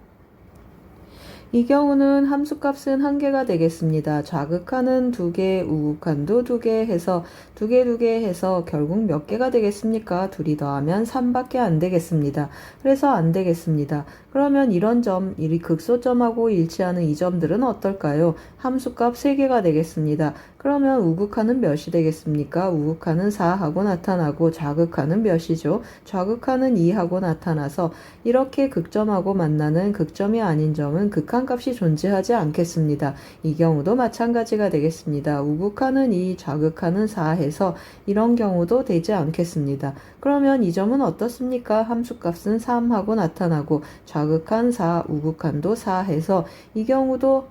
이 경우는 함수값은 1개가 되겠습니다. 좌극한은 2개, 우극한도 2개 해서 2개 해서 결국 몇 개가 되겠습니까? 둘이 더하면 3밖에 안 되겠습니다. 그래서 안 되겠습니다. 그러면 이런 점, 이 극소점하고 일치하는 이 점들은 어떨까요? 함수값 3개가 되겠습니다. 그러면 우극한은 몇이 되겠습니까? 우극한은 4하고 나타나고 좌극한은 몇이죠? 좌극한은 2하고 나타나서 이렇게 극점하고 만나는 극점이 아닌 점은 극한값이 존재하지 않겠습니다. 이 경우도 마찬가지가 되겠습니다. 우극한은 2, 좌극한은 4 해서 이런 경우도 되지 않겠습니다. 그러면 이 점은 어떻습니까? 함수값은 3하고 나타나고 좌극한 4, 우극한도 4 해서 이 경우도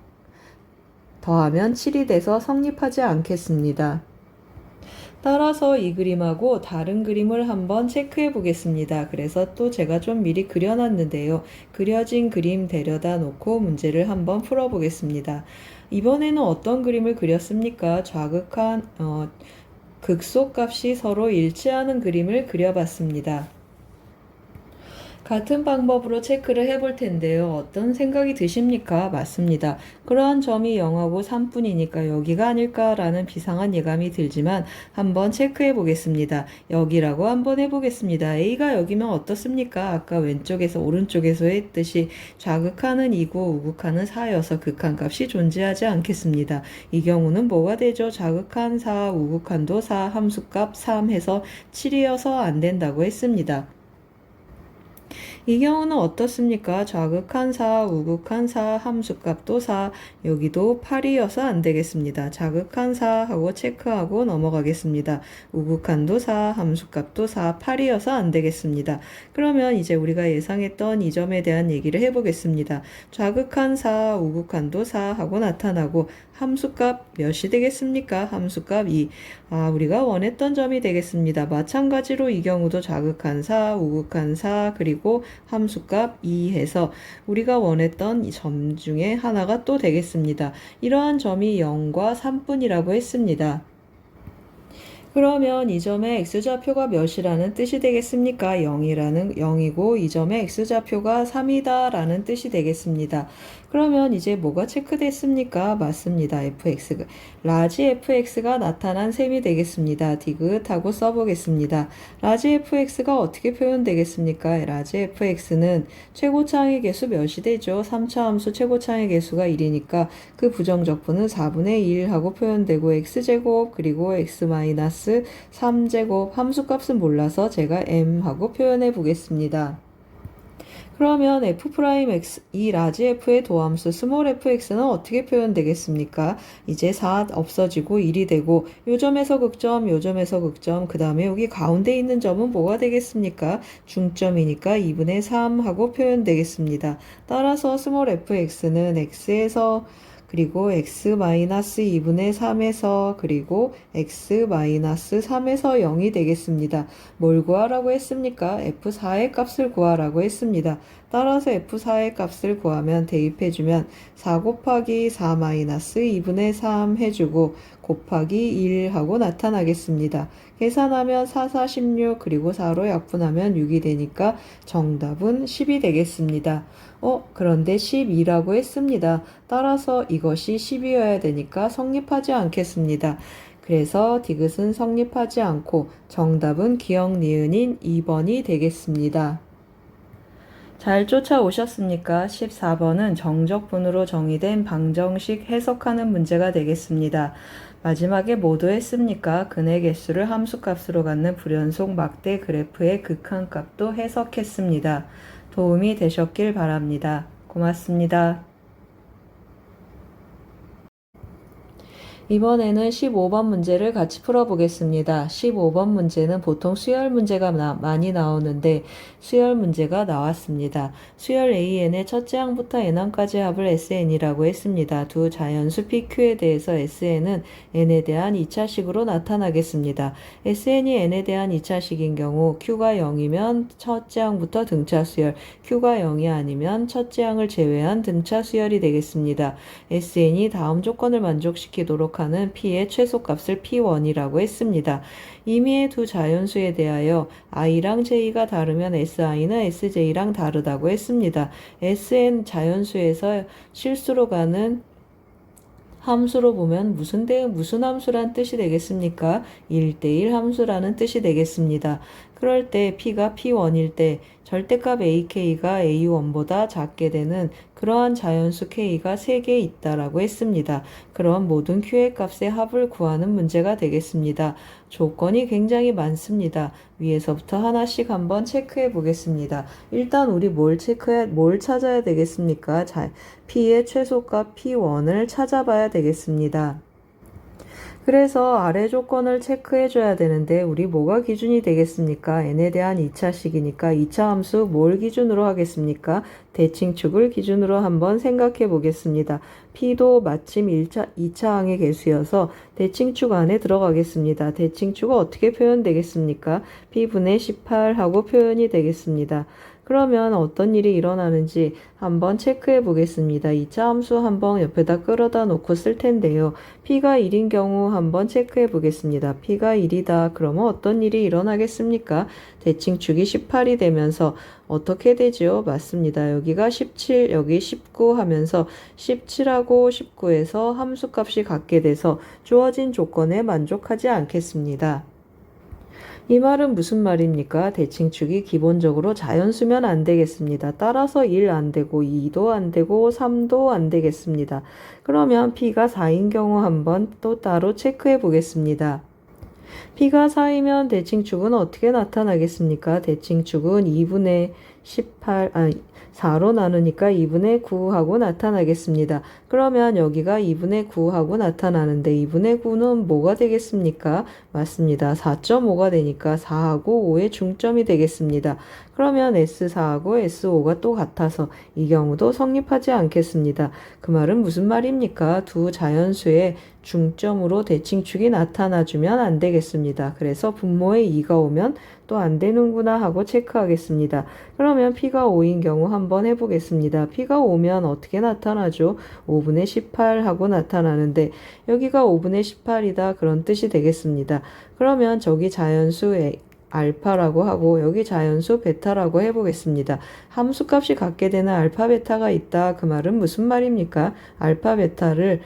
더하면 7이 돼서 성립하지 않겠습니다. 따라서 이 그림하고 다른 그림을 한번 체크해 보겠습니다. 그래서 또 제가 좀 미리 그려놨는데요. 그려진 그림 데려다 놓고 문제를 한번 풀어보겠습니다. 이번에는 어떤 그림을 그렸습니까? 좌극한 극소값이 서로 일치하는 그림을 그려봤습니다. 같은 방법으로 체크를 해볼 텐데요. 어떤 생각이 드십니까? 맞습니다. 그러한 점이 0하고 3뿐이니까 여기가 아닐까라는 비상한 예감이 들지만 한번 체크해 보겠습니다. 여기라고 한번 해보겠습니다. A가 여기면 어떻습니까? 아까 왼쪽에서 오른쪽에서 했듯이 좌극한은 2고 우극한은 4여서 극한값이 존재하지 않겠습니다. 이 경우는 뭐가 되죠? 좌극한 4, 우극한도 4, 함수값 3 해서 7이어서 안 된다고 했습니다. 이 경우는 어떻습니까? 좌극한 4, 우극한 4, 함수값도 4, 여기도 8이어서 안 되겠습니다. 좌극한 4 하고 체크하고 넘어가겠습니다. 우극한도 4, 함수값도 4, 8이어서 안 되겠습니다. 그러면 이제 우리가 예상했던 이 점에 대한 얘기를 해보겠습니다. 좌극한 4, 우극한도 4 하고 나타나고 함수값 몇이 되겠습니까? 함수값 2. 우리가 원했던 점이 되겠습니다. 마찬가지로 이 경우도 좌극한 4, 우극한 4, 그리고 함수값 2 해서 우리가 원했던 이 점 중에 하나가 또 되겠습니다. 이러한 점이 0과 3뿐이라고 했습니다. 그러면 이 점의 x좌표가 몇이라는 뜻이 되겠습니까? 0이고 이 점의 x좌표가 3이다 라는 뜻이 되겠습니다. 그러면 이제 뭐가 체크됐습니까? 맞습니다. fx, 라지 fx가 나타난 셈이 되겠습니다. 디귿하고 써보겠습니다. 라지 fx가 어떻게 표현되겠습니까? 라지 fx는 최고차항의 개수 몇이 되죠? 3차 함수 최고차항의 개수가 1이니까 그 부정적분은 4분의 1 하고 표현되고 x제곱 그리고 x-3제곱 함수값은 몰라서 제가 m 하고 표현해 보겠습니다. 그러면 f'x, 이 라지 f의 도함수 스몰 fx는 어떻게 표현되겠습니까? 이제 4 없어지고 1이 되고 요점에서 극점, 요점에서 극점, 그 다음에 여기 가운데 있는 점은 뭐가 되겠습니까? 중점이니까 2분의 3 하고 표현되겠습니다. 따라서 스몰 fx는 x에서 그리고 x-2분의 3에서 그리고 x-3에서 0이 되겠습니다. 뭘 구하라고 했습니까? f4의 값을 구하라고 했습니다. 따라서 f4의 값을 구하면 대입해주면 4 곱하기 4-2분의 3 해주고 곱하기 1 하고 나타나겠습니다. 계산하면 4, 4, 16 그리고 4로 약분하면 6이 되니까 정답은 10이 되겠습니다. 그런데 12라고 했습니다. 따라서 이것이 10이어야 되니까 성립하지 않겠습니다. 그래서 디귿은 성립하지 않고 정답은 기역 니은인 2번이 되겠습니다. 잘 쫓아오셨습니까? 14번은 정적분으로 정의된 방정식 해석하는 문제가 되겠습니다. 마지막에 뭐도 했습니까? 근의 개수를 함수값으로 갖는 불연속 막대 그래프의 극한값도 해석했습니다. 도움이 되셨길 바랍니다. 고맙습니다. 이번에는 15번 문제를 같이 풀어보겠습니다. 15번 문제는 보통 수열 문제가 많이 나오는데 수열 문제가 나왔습니다. 수열 AN의 첫째 항부터 n항까지 합을 SN이라고 했습니다. 두 자연수 PQ에 대해서 SN은 n에 대한 2차식으로 나타나겠습니다. SN이 n에 대한 2차식인 경우 Q가 0이면 첫째 항부터 등차 수열, Q가 0이 아니면 첫째 항을 제외한 등차 수열이 되겠습니다. SN이 다음 조건을 만족시키도록 하는 P의 최소값을 P1이라고 했습니다. 임의의 두 자연수에 대하여 i랑 j가 다르면 si는 sj랑 다르다고 했습니다. sn 자연수에서 실수로 가는 함수로 보면 무슨 함수란 뜻이 되겠습니까? 1대1 함수라는 뜻이 되겠습니다. 그럴 때 P가 P1일 때 절대값 AK가 A1보다 작게 되는 그러한 자연수 K가 3개 있다라고 했습니다. 그런 모든 Q의 값의 합을 구하는 문제가 되겠습니다. 조건이 굉장히 많습니다. 위에서부터 하나씩 한번 체크해 보겠습니다. 일단 우리 뭘 찾아야 되겠습니까? P의 최소값 P1을 찾아봐야 되겠습니다. 그래서 아래 조건을 체크해 줘야 되는데 우리 뭐가 기준이 되겠습니까? n에 대한 2차식이니까 2차 함수 뭘 기준으로 하겠습니까? 대칭축을 기준으로 한번 생각해 보겠습니다. P도 마침 2차항의 개수여서 대칭축 안에 들어가겠습니다. 대칭축은 어떻게 표현되겠습니까? P분의 18 하고 표현이 되겠습니다. 그러면 어떤 일이 일어나는지 한번 체크해 보겠습니다. 2차 함수 한번 옆에다 끌어다 놓고 쓸 텐데요. P가 1인 경우 한번 체크해 보겠습니다. P가 1이다. 그러면 어떤 일이 일어나겠습니까? 대칭축이 18이 되면서 어떻게 되죠? 맞습니다. 여기가 17, 여기 19 하면서 17하고 19에서 함수값이 같게 돼서 주어진 조건에 만족하지 않겠습니다. 이 말은 무슨 말입니까? 대칭축이 기본적으로 자연수면 안 되겠습니다. 따라서 1 안 되고 2도 안 되고 3도 안 되겠습니다. 그러면 P가 4인 경우 한번 또 따로 체크해 보겠습니다. P가 4이면 대칭축은 어떻게 나타나겠습니까? 대칭축은 2분의 18, 4로 나누니까 2분의 9하고 나타나겠습니다. 그러면 여기가 2분의 9하고 나타나는데 2분의 9는 뭐가 되겠습니까? 맞습니다. 4.5가 되니까 4하고 5의 중점이 되겠습니다. 그러면 S4하고 S5가 또 같아서 이 경우도 성립하지 않겠습니다. 그 말은 무슨 말입니까? 두 자연수의 중점으로 대칭축이 나타나주면 안 되겠습니다. 그래서 분모에 2가 오면 또 안 되는구나 하고 체크하겠습니다. 그러면 P가 5인 경우 한번 해보겠습니다. P가 5면 어떻게 나타나죠? 5분의 18 하고 나타나는데 여기가 5분의 18이다 그런 뜻이 되겠습니다. 그러면 저기 자연수 알파라고 하고 여기 자연수 베타라고 해보겠습니다. 함수값이 같게 되는 알파 베타가 있다. 그 말은 무슨 말입니까? 알파 베타를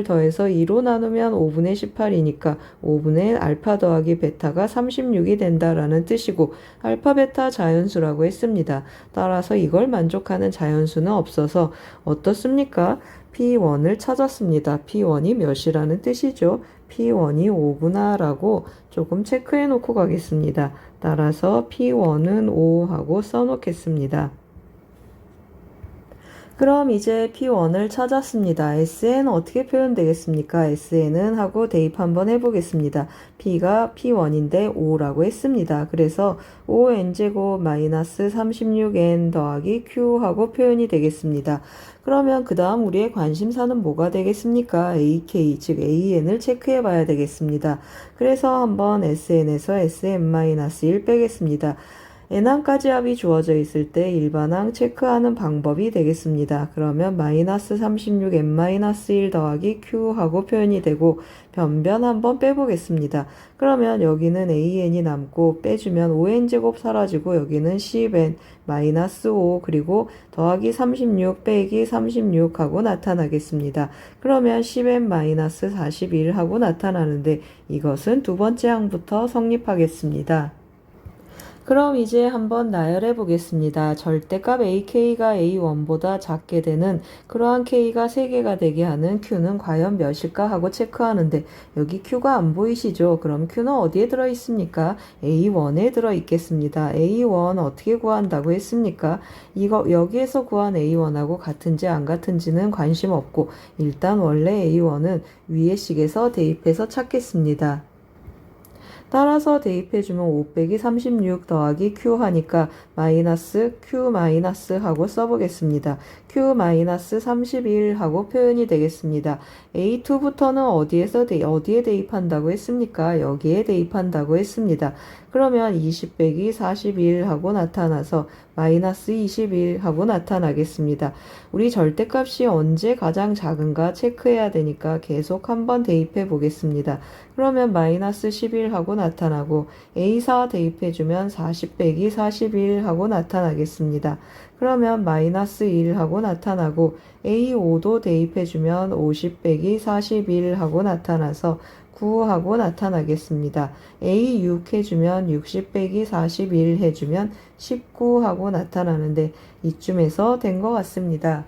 더해서 2로 나누면 5분의 18이니까 5분의 알파 더하기 베타가 36이 된다라는 뜻이고 알파 베타 자연수라고 했습니다. 따라서 이걸 만족하는 자연수는 없어서 어떻습니까? P1을 찾았습니다. P1이 몇이라는 뜻이죠? P1이 5구나 라고 조금 체크해 놓고 가겠습니다. 따라서 P1은 5 하고 써놓겠습니다. 그럼 이제 P1을 찾았습니다. SN 어떻게 표현되겠습니까? SN은 하고 대입 한번 해보겠습니다. P가 P1인데 5라고 했습니다. 그래서 5n제곱 마이너스 36n 더하기 Q 하고 표현이 되겠습니다. 그러면 그 다음 우리의 관심사는 뭐가 되겠습니까? AK, 즉 AN을 체크해 봐야 되겠습니다. 그래서 한번 SN에서 SN-1 빼겠습니다. n항까지 합이 주어져 있을 때 일반항 체크하는 방법이 되겠습니다. 그러면 마이너스 36n-1 더하기 q 하고 표현이 되고 변변 한번 빼보겠습니다. 그러면 여기는 an이 남고 빼주면 5n제곱 사라지고 여기는 10n 마이너스 5 그리고 더하기 36 빼기 36 하고 나타나겠습니다. 그러면 10n 마이너스 41 하고 나타나는데 이것은 두 번째 항부터 성립하겠습니다. 그럼 이제 한번 나열해 보겠습니다. 절대값 AK가 A1보다 작게 되는 그러한 K가 3개가 되게 하는 Q는 과연 몇일까 하고 체크하는데 여기 Q가 안 보이시죠? 그럼 Q는 어디에 들어 있습니까? A1에 들어 있겠습니다. A1 어떻게 구한다고 했습니까? 이거 여기에서 구한 A1하고 같은지 안 같은지는 관심 없고 일단 원래 A1은 위의 식에서 대입해서 찾겠습니다. 따라서 대입해주면 5 빼기 36 더하기 q 하니까 마이너스 q 마이너스 하고 써보겠습니다. q 마이너스 31 하고 표현이 되겠습니다. A2부터는 어디에 대입한다고 했습니까? 여기에 대입한다고 했습니다. 그러면 20 빼기 41 하고 나타나서 마이너스 21 하고 나타나겠습니다. 우리 절대값이 언제 가장 작은가 체크해야 되니까 계속 한번 대입해 보겠습니다. 그러면 마이너스 11 하고 나타나고 A4 대입해주면 40 빼기 41 하고 나타나겠습니다. 그러면 마이너스 1 하고 나타나고 A5도 대입해주면 50 빼기 41 하고 나타나서 9 하고 나타나겠습니다. A6 해주면 60 빼기 41 해주면 19 하고 나타나는데 이쯤에서 된 것 같습니다.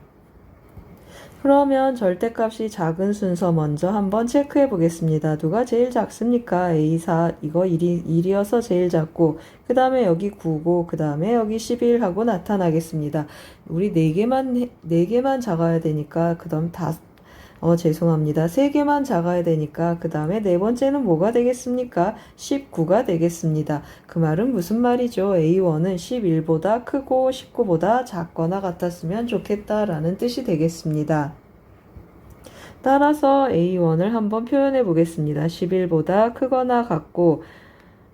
그러면 절대값이 작은 순서 먼저 한번 체크해 보겠습니다. 누가 제일 작습니까? A4 이거 1이어서 제일 작고 그 다음에 여기 9고 그 다음에 여기 11 하고 나타나겠습니다. 우리 4개만 작아야 되니까 그 다음 죄송합니다. 3개만 작아야 되니까 그 다음에 네 번째는 뭐가 되겠습니까? 19가 되겠습니다. 그 말은 무슨 말이죠? A1은 11보다 크고 19보다 작거나 같았으면 좋겠다라는 뜻이 되겠습니다. 따라서 A1을 한번 표현해 보겠습니다. 11보다 크거나 같고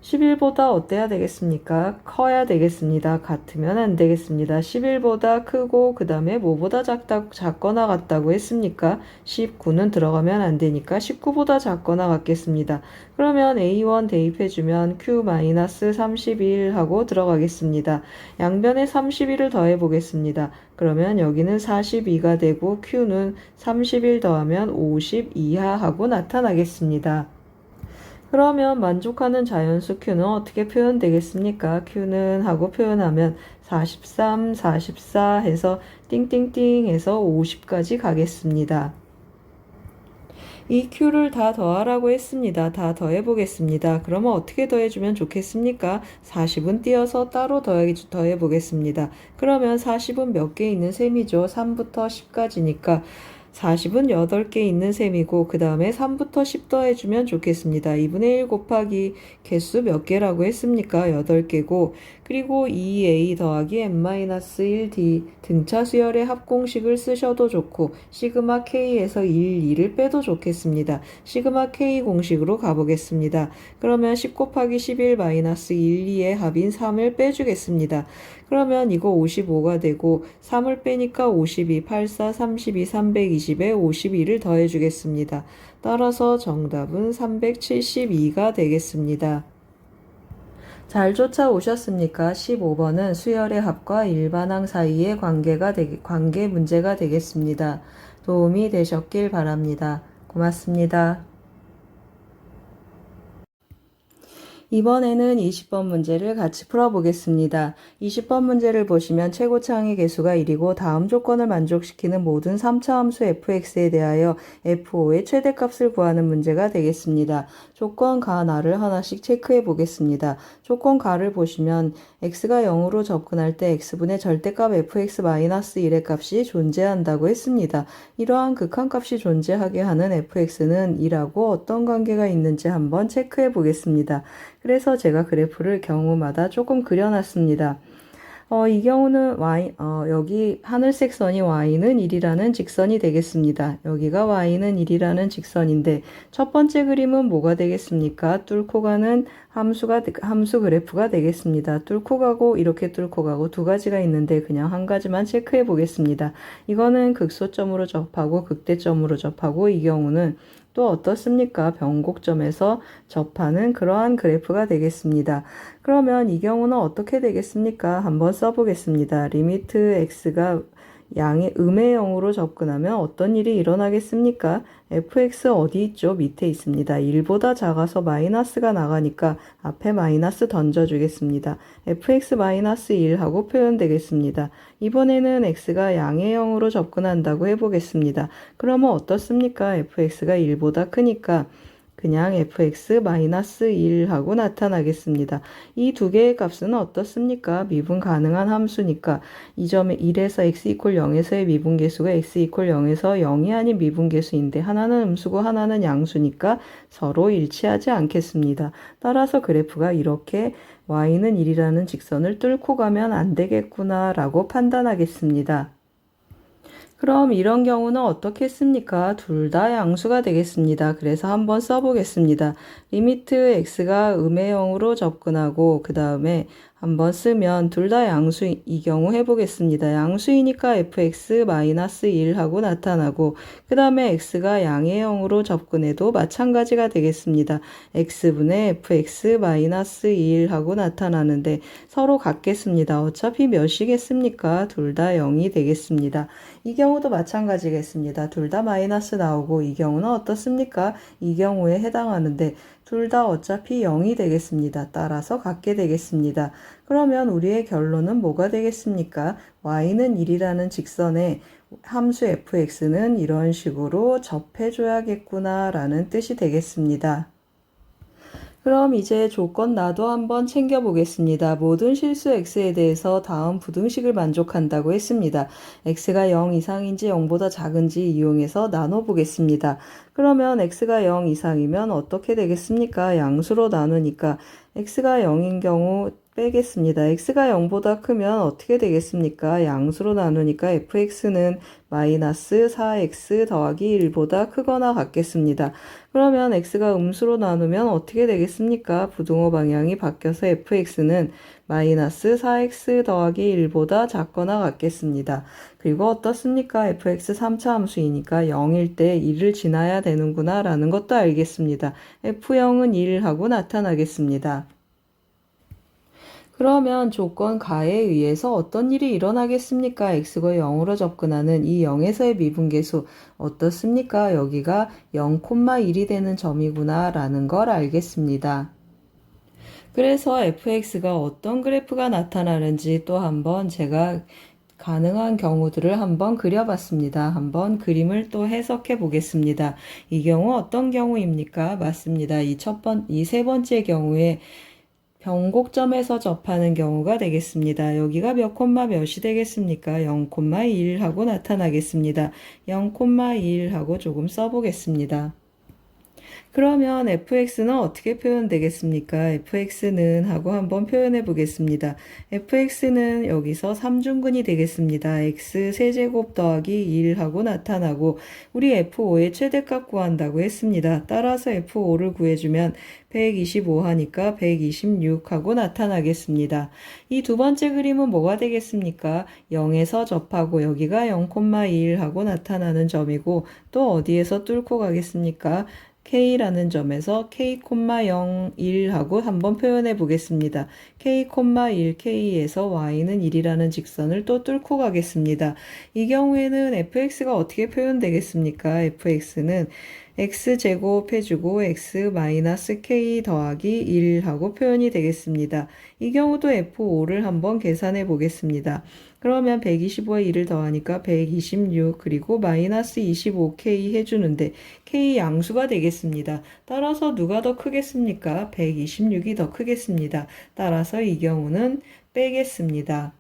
11보다 어때야 되겠습니까? 커야 되겠습니다. 같으면 안 되겠습니다. 11보다 크고 그 다음에 뭐보다 작거나 같다고 했습니까? 19는 들어가면 안 되니까 19보다 작거나 같겠습니다. 그러면 A1 대입해주면 Q-31 하고 들어가겠습니다. 양변에 31을 더해 보겠습니다. 그러면 여기는 42가 되고 Q는 31 더하면 52하 하고 나타나겠습니다. 그러면 만족하는 자연수 Q는 어떻게 표현되겠습니까? Q는 하고 표현하면 43, 44 해서 띵띵띵 해서 50까지 가겠습니다. 이 Q를 다 더하라고 했습니다. 다 더해보겠습니다. 그러면 어떻게 더해주면 좋겠습니까? 40은 띄어서 따로 더해보겠습니다. 그러면 40은 몇 개 있는 셈이죠? 3부터 10까지니까 40은 8개 있는 셈이고 그 다음에 3부터 10 더해주면 좋겠습니다. 2분의 1 곱하기 개수 몇 개라고 했습니까? 8개고 그리고 2a 더하기 n-1d 등차 수열의 합공식을 쓰셔도 좋고 시그마 k에서 1, 2를 빼도 좋겠습니다. 시그마 k 공식으로 가보겠습니다. 그러면 10 곱하기 11 마이너스 1, 2의 합인 3을 빼주겠습니다. 그러면 이거 55가 되고 3을 빼니까 52, 84, 32, 320에 52를 더해주겠습니다. 따라서 정답은 372가 되겠습니다. 잘 쫓아오셨습니까? 15번은 수열의 합과 일반항 사이의 관계 문제가 되겠습니다. 도움이 되셨길 바랍니다. 고맙습니다. 이번에는 20번 문제를 같이 풀어보겠습니다. 20번 문제를 보시면 최고차항의 개수가 1이고 다음 조건을 만족시키는 모든 3차 함수 fx에 대하여 f5의 최대값을 구하는 문제가 되겠습니다. 조건 가, 나를 하나씩 체크해 보겠습니다. 조건 가를 보시면 x가 0으로 접근할 때 x분의 절대값 fx-1의 값이 존재한다고 했습니다. 이러한 극한값이 존재하게 하는 fx는 2라고 어떤 관계가 있는지 한번 체크해 보겠습니다. 그래서 제가 그래프를 경우마다 조금 그려놨습니다. 이 경우는 여기 하늘색 선이 y는 1이라는 직선이 되겠습니다. 여기가 y는 1이라는 직선인데 첫 번째 그림은 뭐가 되겠습니까? 뚫고 가는 함수 그래프가 되겠습니다. 뚫고 가고 이렇게 뚫고 가고 두 가지가 있는데 그냥 한 가지만 체크해 보겠습니다. 이거는 극소점으로 접하고 극대점으로 접하고 이 경우는 또 어떻습니까? 변곡점에서 접하는 그러한 그래프가 되겠습니다. 그러면 이 경우는 어떻게 되겠습니까? 한번 써보겠습니다. 리미트 x가 양의 음의 0으로 접근하면 어떤 일이 일어나겠습니까? fx 어디 있죠? 밑에 있습니다. 1보다 작아서 마이너스가 나가니까 앞에 마이너스 던져주겠습니다. fx-1 하고 표현되겠습니다. 이번에는 x가 양의 0으로 접근한다고 해보겠습니다. 그러면 어떻습니까? fx가 1보다 크니까 그냥 fx-1 하고 나타나겠습니다. 이 두 개의 값은 어떻습니까? 미분 가능한 함수니까 이 점에 1에서 x 이퀄 0에서의 미분계수가 x 이퀄 0에서 0이 아닌 미분계수인데 하나는 음수고 하나는 양수니까 서로 일치하지 않겠습니다. 따라서 그래프가 이렇게 y는 1이라는 직선을 뚫고 가면 안 되겠구나 라고 판단하겠습니다. 그럼 이런 경우는 어떻게 했습니까? 둘 다 양수가 되겠습니다. 그래서 한번 써보겠습니다. 리미트 x가 음의 0으로 접근하고 그 다음에 한번 쓰면 둘 다 양수, 이 경우 해보겠습니다. 양수이니까 fx-1 하고 나타나고 그 다음에 x가 양의 0으로 접근해도 마찬가지가 되겠습니다. x분의 fx-1 하고 나타나는데 서로 같겠습니다. 어차피 몇이겠습니까? 둘 다 0이 되겠습니다. 이 경우도 마찬가지겠습니다. 둘 다 마이너스 나오고 이 경우는 어떻습니까? 이 경우에 해당하는데 둘 다 어차피 0이 되겠습니다. 따라서 같게 되겠습니다. 그러면 우리의 결론은 뭐가 되겠습니까? y는 1이라는 직선에 함수 fx는 이런 식으로 접해줘야겠구나 라는 뜻이 되겠습니다. 그럼 이제 조건 나도 한번 챙겨보겠습니다. 모든 실수 x에 대해서 다음 부등식을 만족한다고 했습니다. x가 0 이상인지 0보다 작은지 이용해서 나눠보겠습니다. 그러면 x가 0 이상이면 어떻게 되겠습니까? 양수로 나누니까 x가 0인 경우 빼겠습니다. x가 0보다 크면 어떻게 되겠습니까? 양수로 나누니까 fx는 마이너스 4x 더하기 1보다 크거나 같겠습니다. 그러면 x가 음수로 나누면 어떻게 되겠습니까? 부등호 방향이 바뀌어서 fx는 마이너스 4x 더하기 1보다 작거나 같겠습니다. 그리고 어떻습니까? fx 3차 함수이니까 0일 때 1을 지나야 되는구나 라는 것도 알겠습니다. f0은 1 하고 나타나겠습니다. 그러면 조건 가에 의해서 어떤 일이 일어나겠습니까? x가 0으로 접근하는 이 0에서의 미분계수 어떻습니까? 여기가 0,1이 되는 점이구나 라는 걸 알겠습니다. 그래서 fx가 어떤 그래프가 나타나는지 또 한번 제가 가능한 경우들을 한번 그려봤습니다. 한번 그림을 또 해석해 보겠습니다. 이 경우 어떤 경우입니까? 맞습니다. 이 세 번째 경우에 변곡점에서 접하는 경우가 되겠습니다. 여기가 몇 콤마 몇이 되겠습니까? 0,1 하고 나타나겠습니다. 0,1 하고 조금 써보겠습니다. 그러면 fx는 어떻게 표현되겠습니까? fx는 하고 한번 표현해 보겠습니다. fx는 여기서 3중근이 되겠습니다. x 세제곱 더하기 1 하고 나타나고 우리 f5의 최대값 구한다고 했습니다. 따라서 f5를 구해주면 125 하니까 126 하고 나타나겠습니다. 이 두 번째 그림은 뭐가 되겠습니까? 0에서 접하고 여기가 0,1 하고 나타나는 점이고 또 어디에서 뚫고 가겠습니까? K라는 점에서 K,0, 1하고 한번 표현해 보겠습니다. K,1, K에서 Y는 1이라는 직선을 또 뚫고 가겠습니다. 이 경우에는 fx가 어떻게 표현되겠습니까? fx는 x제곱 해주고 x-k 더하기 1하고 표현이 되겠습니다. 이 경우도 f5를 한번 계산해 보겠습니다. 그러면 125에 1을 더하니까 126 그리고 마이너스 25k 해주는데 k 양수가 되겠습니다. 따라서 누가 더 크겠습니까? 126이 더 크겠습니다. 따라서 이 경우는 빼겠습니다.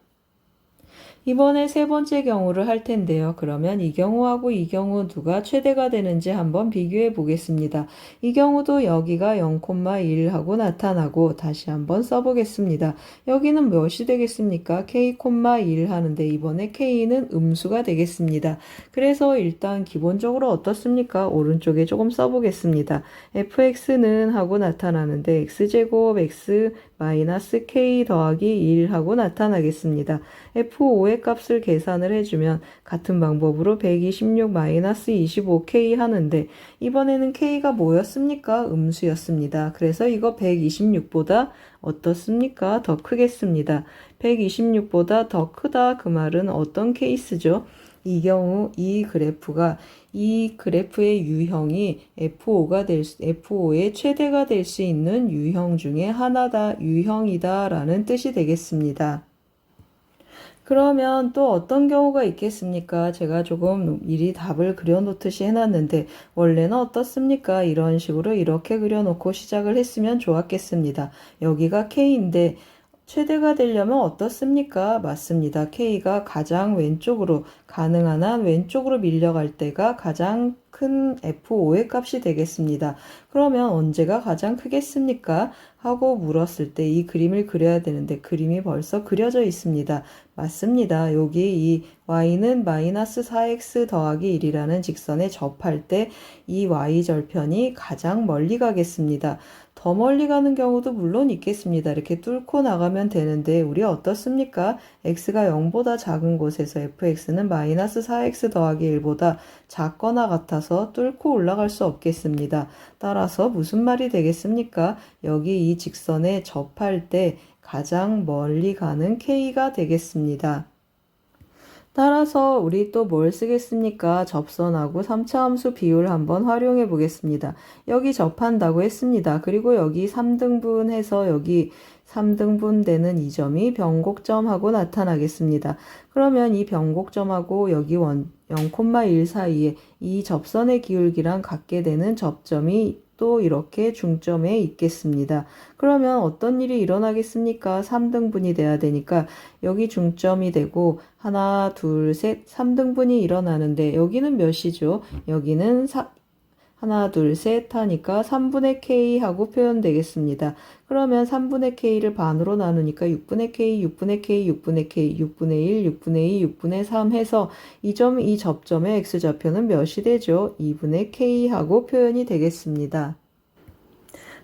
이번에 세 번째 경우를 할 텐데요. 그러면 이 경우하고 이 경우 누가 최대가 되는지 한번 비교해 보겠습니다. 이 경우도 여기가 0,1하고 나타나고 다시 한번 써보겠습니다. 여기는 무엇이 되겠습니까? K,1 하는데 이번에 K는 음수가 되겠습니다. 그래서 일단 기본적으로 어떻습니까? 오른쪽에 조금 써보겠습니다. fx는 하고 나타나는데 x제곱 x-k 더하기 1 하고 나타나겠습니다. f5의 값을 계산을 해주면 같은 방법으로 126-25k 하는데 이번에는 k가 뭐였습니까? 음수였습니다. 그래서 이거 126보다 어떻습니까? 더 크겠습니다. 126보다 더 크다 그 말은 어떤 케이스죠? 이 경우 이 그래프의 유형이 F5의 최대가 될 수 있는 유형 중에 하나다, 유형이다 라는 뜻이 되겠습니다. 그러면 또 어떤 경우가 있겠습니까? 제가 조금 미리 답을 그려놓듯이 해놨는데 원래는 어떻습니까? 이런 식으로 이렇게 그려놓고 시작을 했으면 좋았겠습니다. 여기가 K인데 최대가 되려면 어떻습니까? 맞습니다. K가 가장 왼쪽으로 가능한 한 왼쪽으로 밀려갈 때가 가장 큰 F5의 값이 되겠습니다. 그러면 언제가 가장 크겠습니까? 하고 물었을 때 이 그림을 그려야 되는데 그림이 벌써 그려져 있습니다. 맞습니다. 여기 이 y는 마이너스 4x 더하기 1이라는 직선에 접할 때 이 y절편이 가장 멀리 가겠습니다. 더 멀리 가는 경우도 물론 있겠습니다. 이렇게 뚫고 나가면 되는데 우리 어떻습니까? x가 0보다 작은 곳에서 fx는 마이너스 4x 더하기 1보다 작거나 같아서 뚫고 올라갈 수 없겠습니다. 따라서 무슨 말이 되겠습니까? 여기 이 직선에 접할 때 가장 멀리 가는 k가 되겠습니다. 따라서 우리 또 뭘 쓰겠습니까? 접선하고 3차 함수 비율 한번 활용해 보겠습니다. 여기 접한다고 했습니다. 그리고 여기 3등분 해서 여기 3등분 되는 이 점이 변곡점하고 나타나겠습니다. 그러면 이 변곡점하고 여기 0,1 사이에 이 접선의 기울기랑 같게 되는 접점이 또 이렇게 중점에 있겠습니다. 그러면 어떤 일이 일어나겠습니까? 3등분이 돼야 되니까 여기 중점이 되고 하나, 둘, 셋, 3등분이 일어나는데 여기는 몇이죠? 여기는 하나, 둘, 셋 하니까 3분의 k 하고 표현되겠습니다. 그러면 3분의 k를 반으로 나누니까 6분의 k, 6분의 k, 6분의 k, 6분의 1, 6분의 2, 6분의 3 해서 이 접점의 x좌표는 몇이 되죠? 2분의 k 하고 표현이 되겠습니다.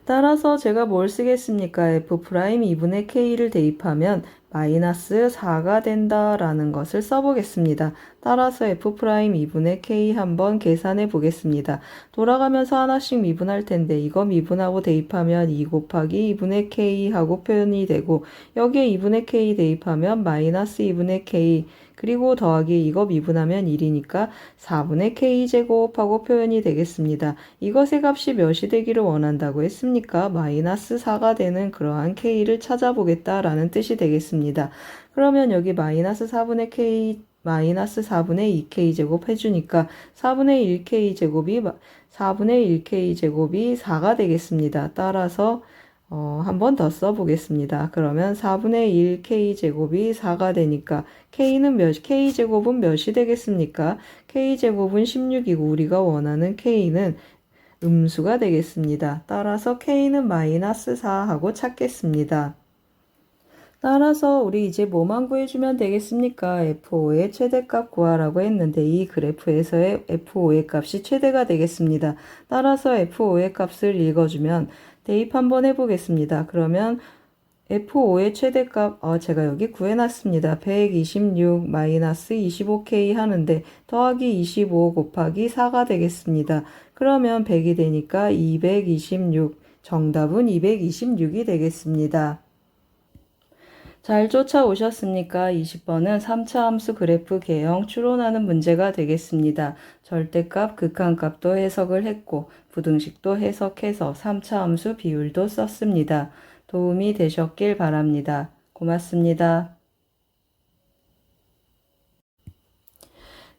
따라서 제가 뭘 쓰겠습니까? f' 2분의 k를 대입하면 마이너스 4가 된다라는 것을 써보겠습니다. 따라서 f' 2분의 k 한번 계산해 보겠습니다. 돌아가면서 하나씩 미분할 텐데 이거 미분하고 대입하면 2 곱하기 2분의 k 하고 표현이 되고 여기에 2분의 k 대입하면 마이너스 2분의 k 그리고 더하기 이거 미분하면 1이니까 4분의 k제곱하고 표현이 되겠습니다. 이것의 값이 몇이 되기를 원한다고 했습니까? 마이너스 4가 되는 그러한 k를 찾아보겠다라는 뜻이 되겠습니다. 그러면 여기 마이너스 4분의 2k 제곱 해주니까 4분의 1k 제곱이 4가 되겠습니다. 따라서 한 번 더 써보겠습니다. 그러면 4분의 1k 제곱이 4가 되니까 k 제곱은 몇이 되겠습니까? k 제곱은 16이고 우리가 원하는 k는 음수가 되겠습니다. 따라서 k는 마이너스 4 하고 찾겠습니다. 따라서 우리 이제 뭐만 구해주면 되겠습니까? F5의 최대값 구하라고 했는데 이 그래프에서의 F5의 값이 최대가 되겠습니다. 따라서 F5의 값을 읽어주면 대입 한번 해보겠습니다. 그러면 F5의 최대값, 제가 여기 구해놨습니다. 126 마이너스 25K 하는데 더하기 25 곱하기 4가 되겠습니다. 그러면 100이 되니까 226, 정답은 226이 되겠습니다. 잘 쫓아오셨습니까? 20번은 3차 함수 그래프 개형 추론하는 문제가 되겠습니다. 절대값, 극한값도 해석을 했고 부등식도 해석해서 3차 함수 비율도 썼습니다. 도움이 되셨길 바랍니다. 고맙습니다.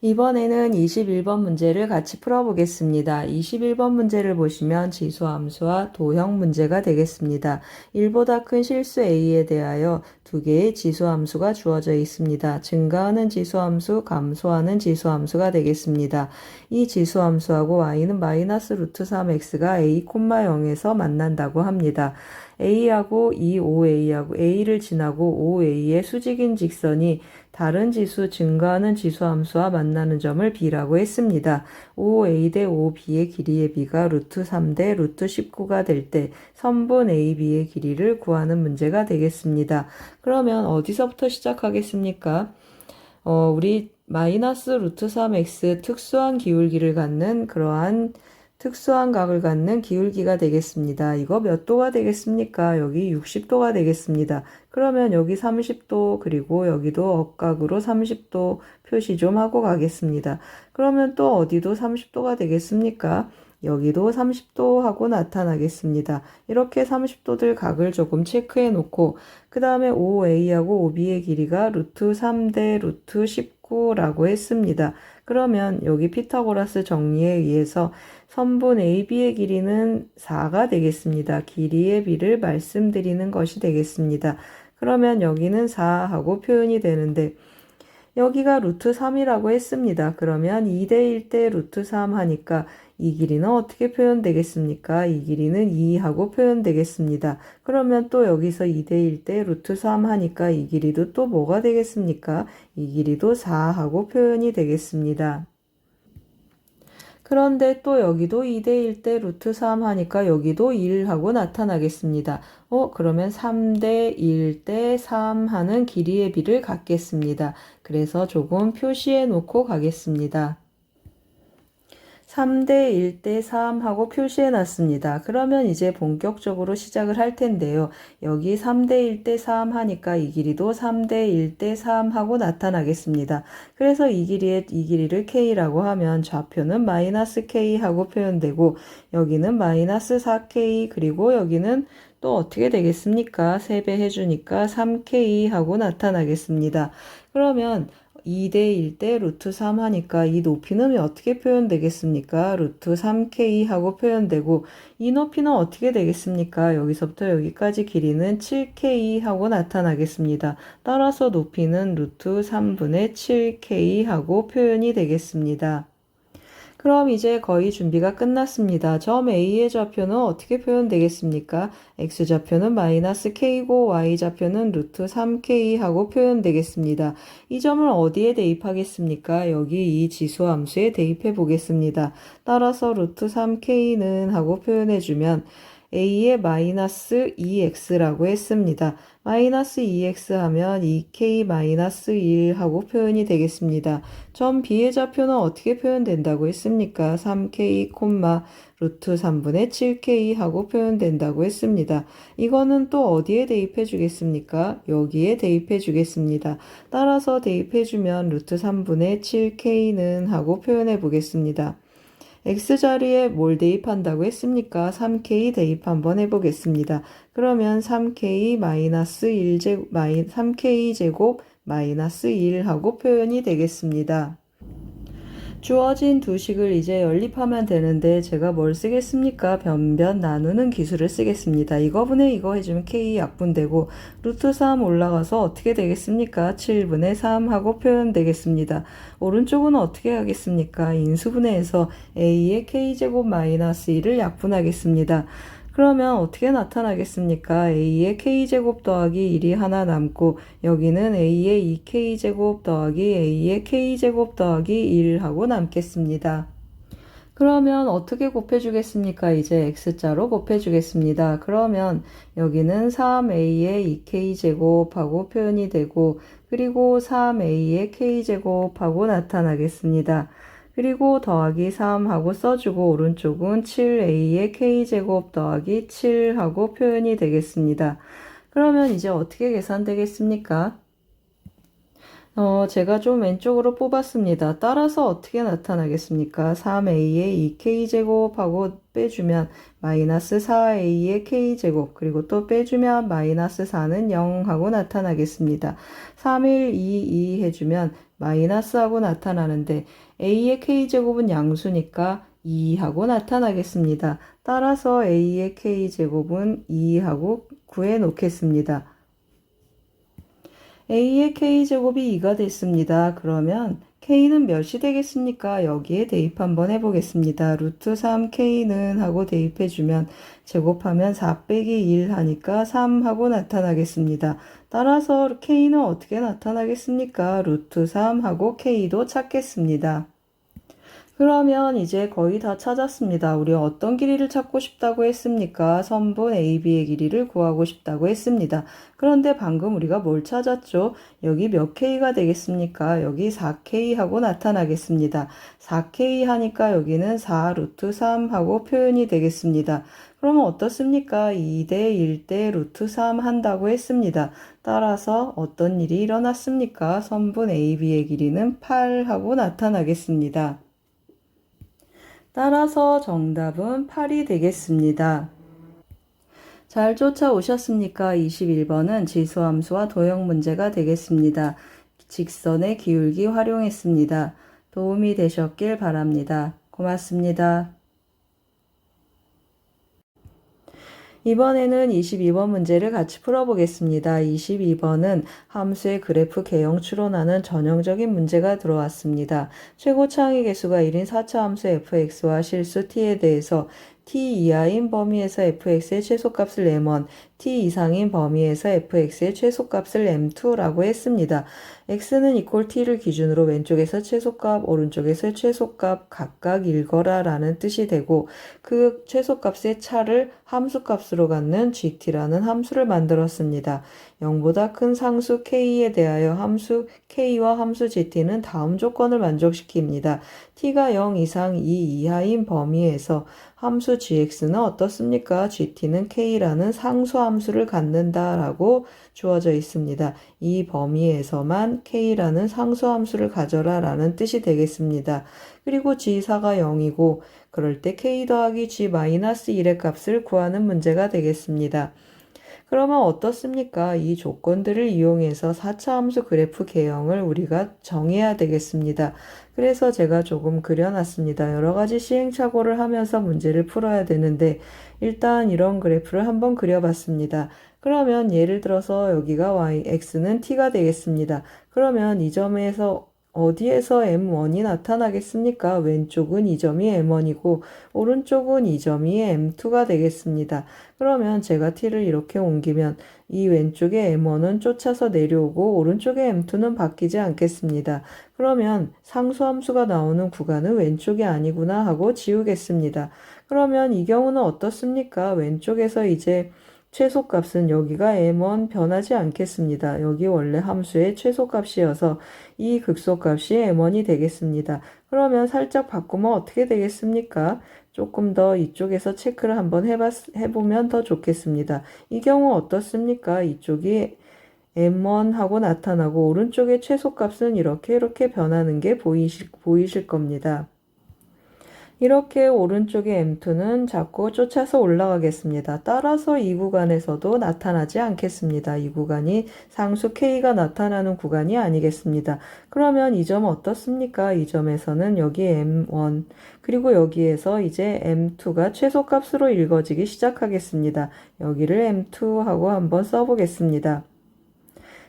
이번에는 21번 문제를 같이 풀어보겠습니다. 21번 문제를 보시면 지수함수와 도형 문제가 되겠습니다. 1보다 큰 실수 A에 대하여 두 개의 지수함수가 주어져 있습니다. 증가하는 지수함수, 감소하는 지수함수가 되겠습니다. 이 지수함수하고 y는 마이너스 루트 3x가 a, 0에서 만난다고 합니다. a하고 이 5a하고 a를 지나고 5a의 수직인 직선이 다른 지수 증가하는 지수함수와 만나는 점을 b라고 했습니다. 5a 대 5b의 길이의 b가 루트 3 대 루트 19가 될 때 선분 ab의 길이를 구하는 문제가 되겠습니다. 그러면 어디서부터 시작하겠습니까? 우리 마이너스 루트 3x 특수한 기울기를 갖는 그러한 특수한 각을 갖는 기울기가 되겠습니다. 이거 몇 도가 되겠습니까? 여기 60도가 되겠습니다. 그러면 여기 30도 그리고 여기도 억각으로 30도 표시 좀 하고 가겠습니다. 그러면 또 어디도 30도가 되겠습니까? 여기도 30도 하고 나타나겠습니다. 이렇게 30도들 각을 조금 체크해 놓고 그 다음에 5a하고 5b의 길이가 루트 3 대 루트 19라고 했습니다. 그러면 여기 피타고라스 정리에 의해서 선분 AB의 길이는 4가 되겠습니다. 길이의 b를 말씀드리는 것이 되겠습니다. 그러면 여기는 4하고 표현이 되는데 여기가 루트 3이라고 했습니다. 그러면 2대 1대 루트 3 하니까 이 길이는 어떻게 표현되겠습니까? 이 길이는 2하고 표현되겠습니다. 그러면 또 여기서 2대 1대 루트 3 하니까 이 길이도 또 뭐가 되겠습니까? 이 길이도 4하고 표현이 되겠습니다. 그런데 또 여기도 2대 1대 루트 3 하니까 여기도 1하고 나타나겠습니다. 그러면 3대 1대 3 하는 길이의 비를 갖겠습니다. 그래서 조금 표시해 놓고 가겠습니다. 3대 1대 3 하고 표시해 놨습니다. 그러면 이제 본격적으로 시작을 할 텐데요. 여기 3대 1대 3 하니까 이 길이도 3대 1대 3 하고 나타나겠습니다. 그래서 이 길이를 K라고 하면 좌표는 마이너스 K 하고 표현되고 여기는 마이너스 4K 그리고 여기는 또 어떻게 되겠습니까? 3배 해주니까 3K 하고 나타나겠습니다. 그러면 2대 1대 루트 3 하니까 이 높이는 어떻게 표현되겠습니까? 루트 3K 하고 표현되고 이 높이는 어떻게 되겠습니까? 여기서부터 여기까지 길이는 7K 하고 나타나겠습니다. 따라서 높이는 루트 3분의 7K 하고 표현이 되겠습니다. 그럼 이제 거의 준비가 끝났습니다. 점 A의 좌표는 어떻게 표현되겠습니까? X좌표는 마이너스 K고 Y좌표는 루트 3K 하고 표현되겠습니다. 이 점을 어디에 대입하겠습니까? 여기 이 지수함수에 대입해 보겠습니다. 따라서 루트 3K는 하고 표현해주면 A의 마이너스 2X라고 했습니다. 마이너스 2X 하면 2K 마이너스 1 하고 표현이 되겠습니다. 점 B의 좌표는 어떻게 표현된다고 했습니까? 3K, 루트 3분의 7K 하고 표현된다고 했습니다. 이거는 또 어디에 대입해 주겠습니까? 여기에 대입해 주겠습니다. 따라서 대입해 주면 루트 3분의 7K는 하고 표현해 보겠습니다. X자리에 뭘 대입한다고 했습니까? 3K 대입 한번 해보겠습니다. 그러면 3K 마이너스 3K 제곱 마이너스 1 하고 표현이 되겠습니다. 주어진 두 식을 이제 연립하면 되는데 제가 뭘 쓰겠습니까? 변변 나누는 기술을 쓰겠습니다. 이거분의 이거 해주면 K 약분되고 루트 3 올라가서 어떻게 되겠습니까? 7분의 3 하고 표현되겠습니다. 오른쪽은 어떻게 하겠습니까? 인수분해해서 A의 K제곱 마이너스 1을 약분하겠습니다. 그러면 어떻게 나타나겠습니까? A의 K제곱 더하기 1이 하나 남고 여기는 A의 2K제곱 더하기 A의 K제곱 더하기 1 하고 남겠습니다. 그러면 어떻게 곱해주겠습니까? 이제 x자로 곱해주겠습니다. 그러면 여기는 3a의 2k제곱하고 표현이 되고, 그리고 3a의 k제곱하고 나타나겠습니다. 그리고 더하기 3하고 써주고, 오른쪽은 7a의 k제곱 더하기 7하고 표현이 되겠습니다. 그러면 이제 어떻게 계산되겠습니까? 제가 좀 왼쪽으로 뽑았습니다. 따라서 어떻게 나타나겠습니까? 3a의 2k제곱하고 빼주면 마이너스 4a의 k제곱, 그리고 또 빼주면 마이너스 4는 0하고 나타나겠습니다. 3, 1, 2, 2 해주면 마이너스하고 나타나는데 a의 k제곱은 양수니까 2하고 나타나겠습니다. 따라서 a의 k제곱은 2하고 구해 놓겠습니다. a의 k제곱이 2가 됐습니다. 그러면 k는 몇이 되겠습니까? 여기에 대입 한번 해보겠습니다. 루트 3k는 하고 대입해주면 제곱하면 4 빼기 1 하니까 3 하고 나타나겠습니다. 따라서 k는 어떻게 나타나겠습니까? 루트 3 하고 k도 찾겠습니다. 그러면 이제 거의 다 찾았습니다. 우리 어떤 길이를 찾고 싶다고 했습니까? 선분 AB의 길이를 구하고 싶다고 했습니다. 그런데 방금 우리가 뭘 찾았죠? 여기 몇 K가 되겠습니까? 여기 4K 하고 나타나겠습니다. 4K 하니까 여기는 4 루트 3 하고 표현이 되겠습니다. 그러면 어떻습니까? 2대 1대 루트 3 한다고 했습니다. 따라서 어떤 일이 일어났습니까? 선분 AB의 길이는 8 하고 나타나겠습니다. 따라서 정답은 8이 되겠습니다. 잘 쫓아오셨습니까? 21번은 지수함수와 도형 문제가 되겠습니다. 직선의 기울기 활용했습니다. 도움이 되셨길 바랍니다. 고맙습니다. 이번에는 22번 문제를 같이 풀어보겠습니다. 22번은 함수의 그래프 개형 추론하는 전형적인 문제가 들어왔습니다. 최고 창의 개수가 1인 4차 함수 fx와 실수 t에 대해서 t 이하인 범위에서 fx의 최소값을 m1, t 이상인 범위에서 fx의 최소값을 m2라고 했습니다. x는 equal t를 기준으로 왼쪽에서 최소값, 오른쪽에서 최소값 각각 읽어라 라는 뜻이 되고, 그 최소값의 차를 함수값으로 갖는 gt라는 함수를 만들었습니다. 0보다 큰 상수 k에 대하여 함수 k와 함수 gt는 다음 조건을 만족시킵니다. t가 0 이상 2 이하인 범위에서 함수 gx는 어떻습니까? gt는 k라는 상수 함수를 갖는다 라고 주어져 있습니다. 이 범위에서만 k라는 상수 함수를 가져라 라는 뜻이 되겠습니다. 그리고 g4가 0이고 그럴 때 k 더하기 g-1의 값을 구하는 문제가 되겠습니다. 그러면 어떻습니까? 이 조건들을 이용해서 4차 함수 그래프 개형을 우리가 정해야 되겠습니다. 그래서 제가 조금 그려놨습니다. 여러 가지 시행착오를 하면서 문제를 풀어야 되는데 일단 이런 그래프를 한번 그려봤습니다. 그러면 예를 들어서 여기가 y, x는 t가 되겠습니다. 그러면 이 점에서 어디에서 m1이 나타나겠습니까? 왼쪽은 이 점이 m1이고 오른쪽은 이 점이 m2가 되겠습니다. 그러면 제가 t를 이렇게 옮기면 이 왼쪽에 m1은 쫓아서 내려오고 오른쪽에 m2는 바뀌지 않겠습니다. 그러면 상수함수가 나오는 구간은 왼쪽이 아니구나 하고 지우겠습니다. 그러면 이 경우는 어떻습니까? 왼쪽에서 이제 최소값은 여기가 m1 변하지 않겠습니다. 여기 원래 함수의 최소값이어서 이 극소값이 m1이 되겠습니다. 그러면 살짝 바꾸면 어떻게 되겠습니까? 조금 더 이쪽에서 체크를 한번 해보면 더 좋겠습니다. 이 경우 어떻습니까? 이쪽이 m1 하고 나타나고 오른쪽의 최소값은 이렇게 변하는 게 보이실 겁니다. 이렇게 오른쪽의 m2는 자꾸 쫓아서 올라가겠습니다. 따라서 이 구간에서도 나타나지 않겠습니다. 이 구간이 상수 k가 나타나는 구간이 아니겠습니다. 그러면 이 점 어떻습니까? 이 점에서는 여기 m1 그리고 여기에서 이제 m2가 최소값으로 읽어지기 시작하겠습니다. 여기를 m2 하고 한번 써보겠습니다.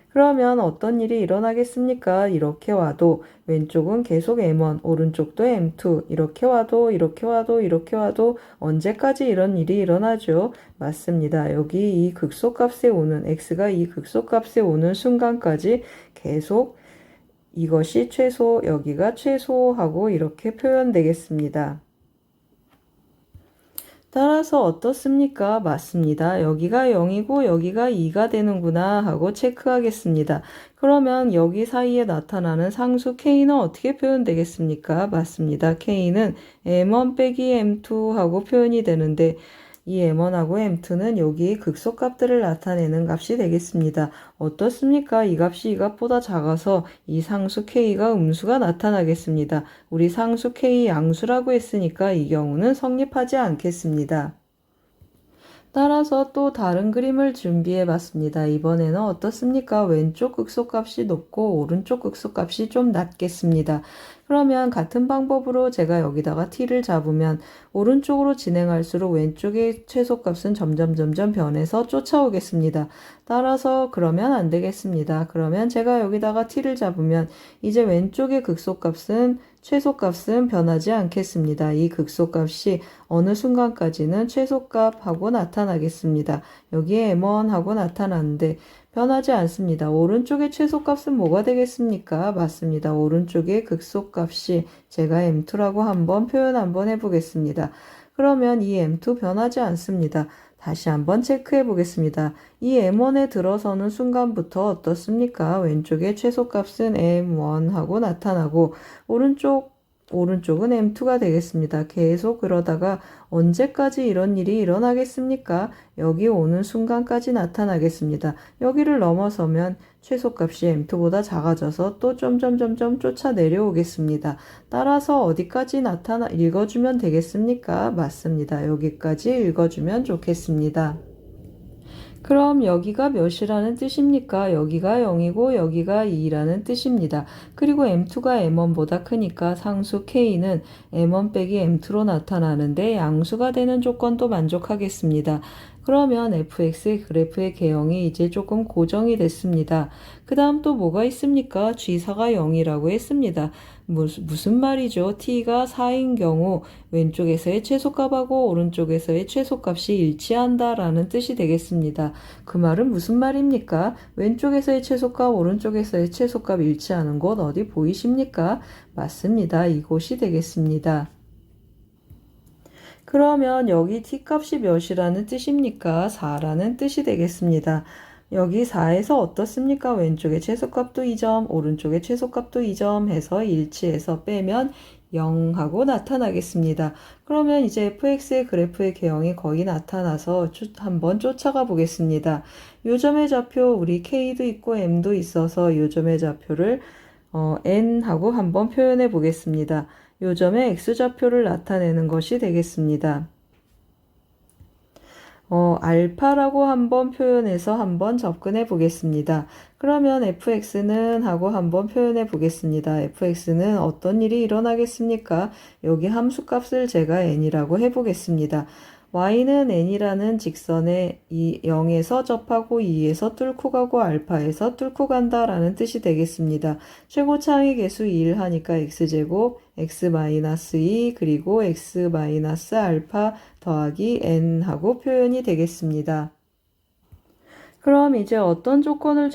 그러면 어떤 일이 일어나겠습니까? 이렇게 와도 왼쪽은 계속 m1, 오른쪽도 m2, 이렇게 와도 언제까지 이런 일이 일어나죠? 맞습니다. 여기 이 극소값에 오는, x가 이 극소값에 오는 순간까지 계속 이것이 최소, 여기가 최소하고 이렇게 표현되겠습니다. 따라서 어떻습니까? 맞습니다. 여기가 0이고 여기가 2가 되는구나 하고 체크하겠습니다. 그러면 여기 사이에 나타나는 상수 K는 어떻게 표현되겠습니까? 맞습니다. K는 M1 빼기 M2 하고 표현이 되는데 이 M1하고 M2는 여기 극소값들을 나타내는 값이 되겠습니다. 어떻습니까? 이 값이 이 값보다 작아서 이 상수 K가 음수가 나타나겠습니다. 우리 상수 K 양수라고 했으니까 이 경우는 성립하지 않겠습니다. 따라서 또 다른 그림을 준비해 봤습니다. 이번에는 어떻습니까? 왼쪽 극소값이 높고 오른쪽 극소값이 좀 낮겠습니다. 그러면 같은 방법으로 제가 여기다가 t를 잡으면 오른쪽으로 진행할수록 왼쪽의 최소값은 점점 변해서 쫓아오겠습니다. 따라서 그러면 안 되겠습니다. 그러면 제가 여기다가 t를 잡으면 이제 왼쪽의 극소값은 최소값은 변하지 않겠습니다. 이 극소값이 어느 순간까지는 최소값하고 나타나겠습니다. 여기에 M1하고 나타나는데 변하지 않습니다. 오른쪽의 최소값은 뭐가 되겠습니까? 맞습니다. 오른쪽의 극소값이 제가 M2라고 한번 표현 한번 해보겠습니다. 그러면 이 M2 변하지 않습니다. 다시 한번 체크해 보겠습니다. 이 M1에 들어서는 순간부터 어떻습니까? 왼쪽의 최소값은 M1하고 나타나고 오른쪽은 M2가 되겠습니다. 계속 그러다가 언제까지 이런 일이 일어나겠습니까? 여기 오는 순간까지 나타나겠습니다. 여기를 넘어서면 최소값이 M2보다 작아져서 또 점점 쫓아 내려오겠습니다. 따라서 어디까지 읽어주면 되겠습니까? 맞습니다. 여기까지 읽어주면 좋겠습니다. 그럼 여기가 몇이라는 뜻입니까? 여기가 0이고 여기가 2라는 뜻입니다. 그리고 M2가 M1보다 크니까 상수 K는 M1 빼기 M2로 나타나는데 양수가 되는 조건도 만족하겠습니다. 그러면 fx의 그래프의 개형이 이제 조금 고정이 됐습니다. 그 다음 또 뭐가 있습니까? G4가 0이라고 했습니다. 무슨 말이죠? t가 4인 경우 왼쪽에서의 최소값하고 오른쪽에서의 최소값이 일치한다라는 뜻이 되겠습니다. 그 말은 무슨 말입니까? 왼쪽에서의 최소값, 오른쪽에서의 최소값 일치하는 곳 어디 보이십니까? 맞습니다. 이곳이 되겠습니다. 그러면 여기 t값이 몇이라는 뜻입니까? 4라는 뜻이 되겠습니다. 여기 4에서 어떻습니까? 왼쪽의 최소값도 2점, 오른쪽의 최소값도 2점 해서 일치해서 빼면 0하고 나타나겠습니다. 그러면 이제 fx의 그래프의 개형이 거의 나타나서 한번 쫓아가 보겠습니다. 요점의 좌표 우리 k도 있고 m도 있어서 요점의 좌표를 n하고 한번 표현해 보겠습니다. 요점의 x좌표를 나타내는 것이 되겠습니다. 알파라고 한번 표현해서 한번 접근해 보겠습니다. 그러면 fx는 하고 한번 표현해 보겠습니다. fx는 어떤 일이 일어나겠습니까? 여기 함수값을 제가 n이라고 해 보겠습니다. y는 n이라는 직선에 0에서 접하고 2에서 뚫고 가고 알파에서 뚫고 간다라는 뜻이 되겠습니다. 최고차의 개수 1 하니까 x제곱 x-2 그리고 x-알파 더하기 n 하고 표현이 되겠습니다. 그럼 이제 어떤 조건을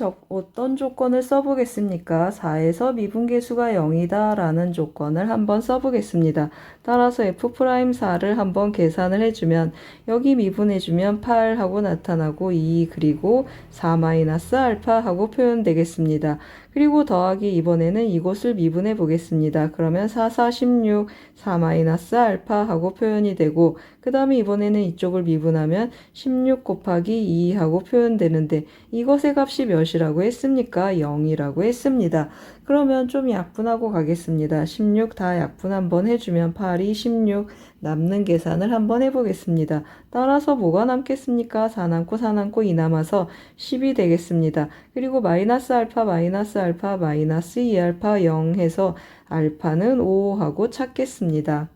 써보겠습니까? 4에서 미분계수가 0이다 라는 조건을 한번 써보겠습니다. 따라서 f'4를 한번 계산을 해주면 여기 미분해주면 8 하고 나타나고 2 그리고 4-알파 하고 표현되겠습니다. 그리고 더하기 이번에는 이곳을 미분해 보겠습니다. 그러면 4, 16, 4-알파 하고 표현이 되고 그 다음에 이번에는 이쪽을 미분하면 16 곱하기 2 하고 표현되는데 이것의 값이 몇이라고 했습니까? 0이라고 했습니다. 그러면 좀 약분하고 가겠습니다. 16 다 약분 한번 해주면 8이 16 남는 계산을 한번 해보겠습니다. 따라서 뭐가 남겠습니까? 4 남고 4 남고 2 남아서 10이 되겠습니다. 그리고 마이너스 알파 마이너스 2알파 0 해서 알파는 5 하고 찾겠습니다.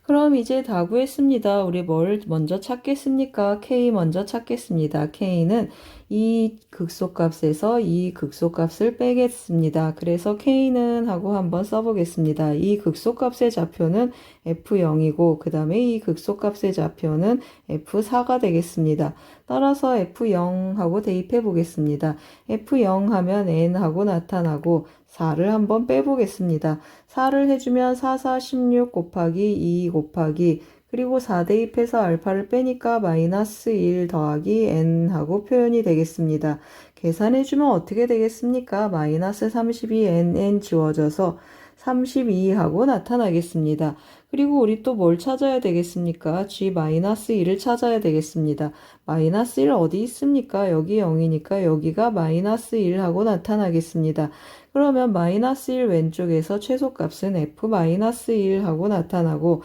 그럼 이제 다 구했습니다. 우리 뭘 먼저 찾겠습니까? K 먼저 찾겠습니다. K는 이 극소값에서 이 극소값을 빼겠습니다. 그래서 K는 하고 한번 써보겠습니다. 이 극소값의 좌표는 F0이고 그 다음에 이 극소값의 좌표는 F4가 되겠습니다. 따라서 F0 하고 대입해 보겠습니다. F0 하면 N 하고 나타나고 4를 한번 빼보겠습니다. 4를 해주면 4, 4, 16 곱하기 2 곱하기 그리고 4 대입해서 알파를 빼니까 마이너스 1 더하기 n 하고 표현이 되겠습니다. 계산해주면 어떻게 되겠습니까? 마이너스 32nn 지워져서 32하고 나타나겠습니다. 그리고 우리 또 뭘 찾아야 되겠습니까? g-1을 찾아야 되겠습니다. 마이너스 1 어디 있습니까? 여기 0이니까 여기가 마이너스 1하고 나타나겠습니다. 그러면 마이너스 1 왼쪽에서 최소값은 f-1하고 나타나고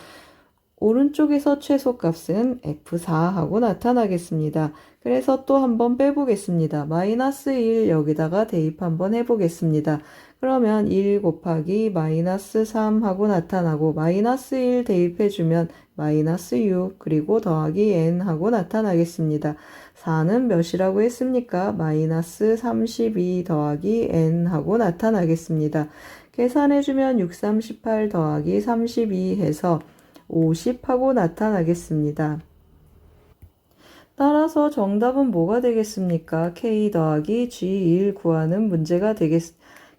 오른쪽에서 최소값은 F4하고 나타나겠습니다. 그래서 또 한번 빼보겠습니다. 마이너스 1 여기다가 대입 한번 해보겠습니다. 그러면 1 곱하기 마이너스 3 하고 나타나고 마이너스 1 대입해주면 마이너스 6 그리고 더하기 n 하고 나타나겠습니다. 4는 몇이라고 했습니까? 마이너스 32 더하기 n 하고 나타나겠습니다. 계산해주면 6, 38 더하기 32 해서 50하고 나타나겠습니다. 따라서 정답은 뭐가 되겠습니까? K 더하기 G1 구하는 문제가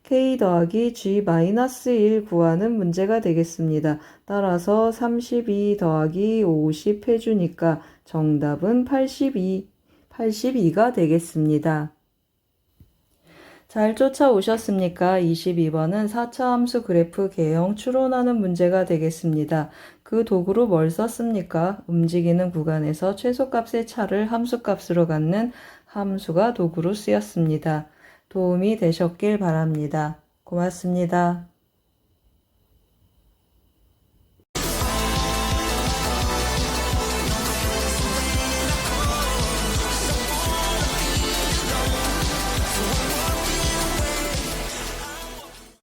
K 더하기 G-1 구하는 문제가 되겠습니다. 따라서 32 더하기 50 해주니까 정답은 82가 되겠습니다. 잘 쫓아오셨습니까? 22번은 4차 함수 그래프 개형 추론하는 문제가 되겠습니다. 그 도구로 뭘 썼습니까? 움직이는 구간에서 최소값의 차를 함수값으로 갖는 함수가 도구로 쓰였습니다. 도움이 되셨길 바랍니다. 고맙습니다.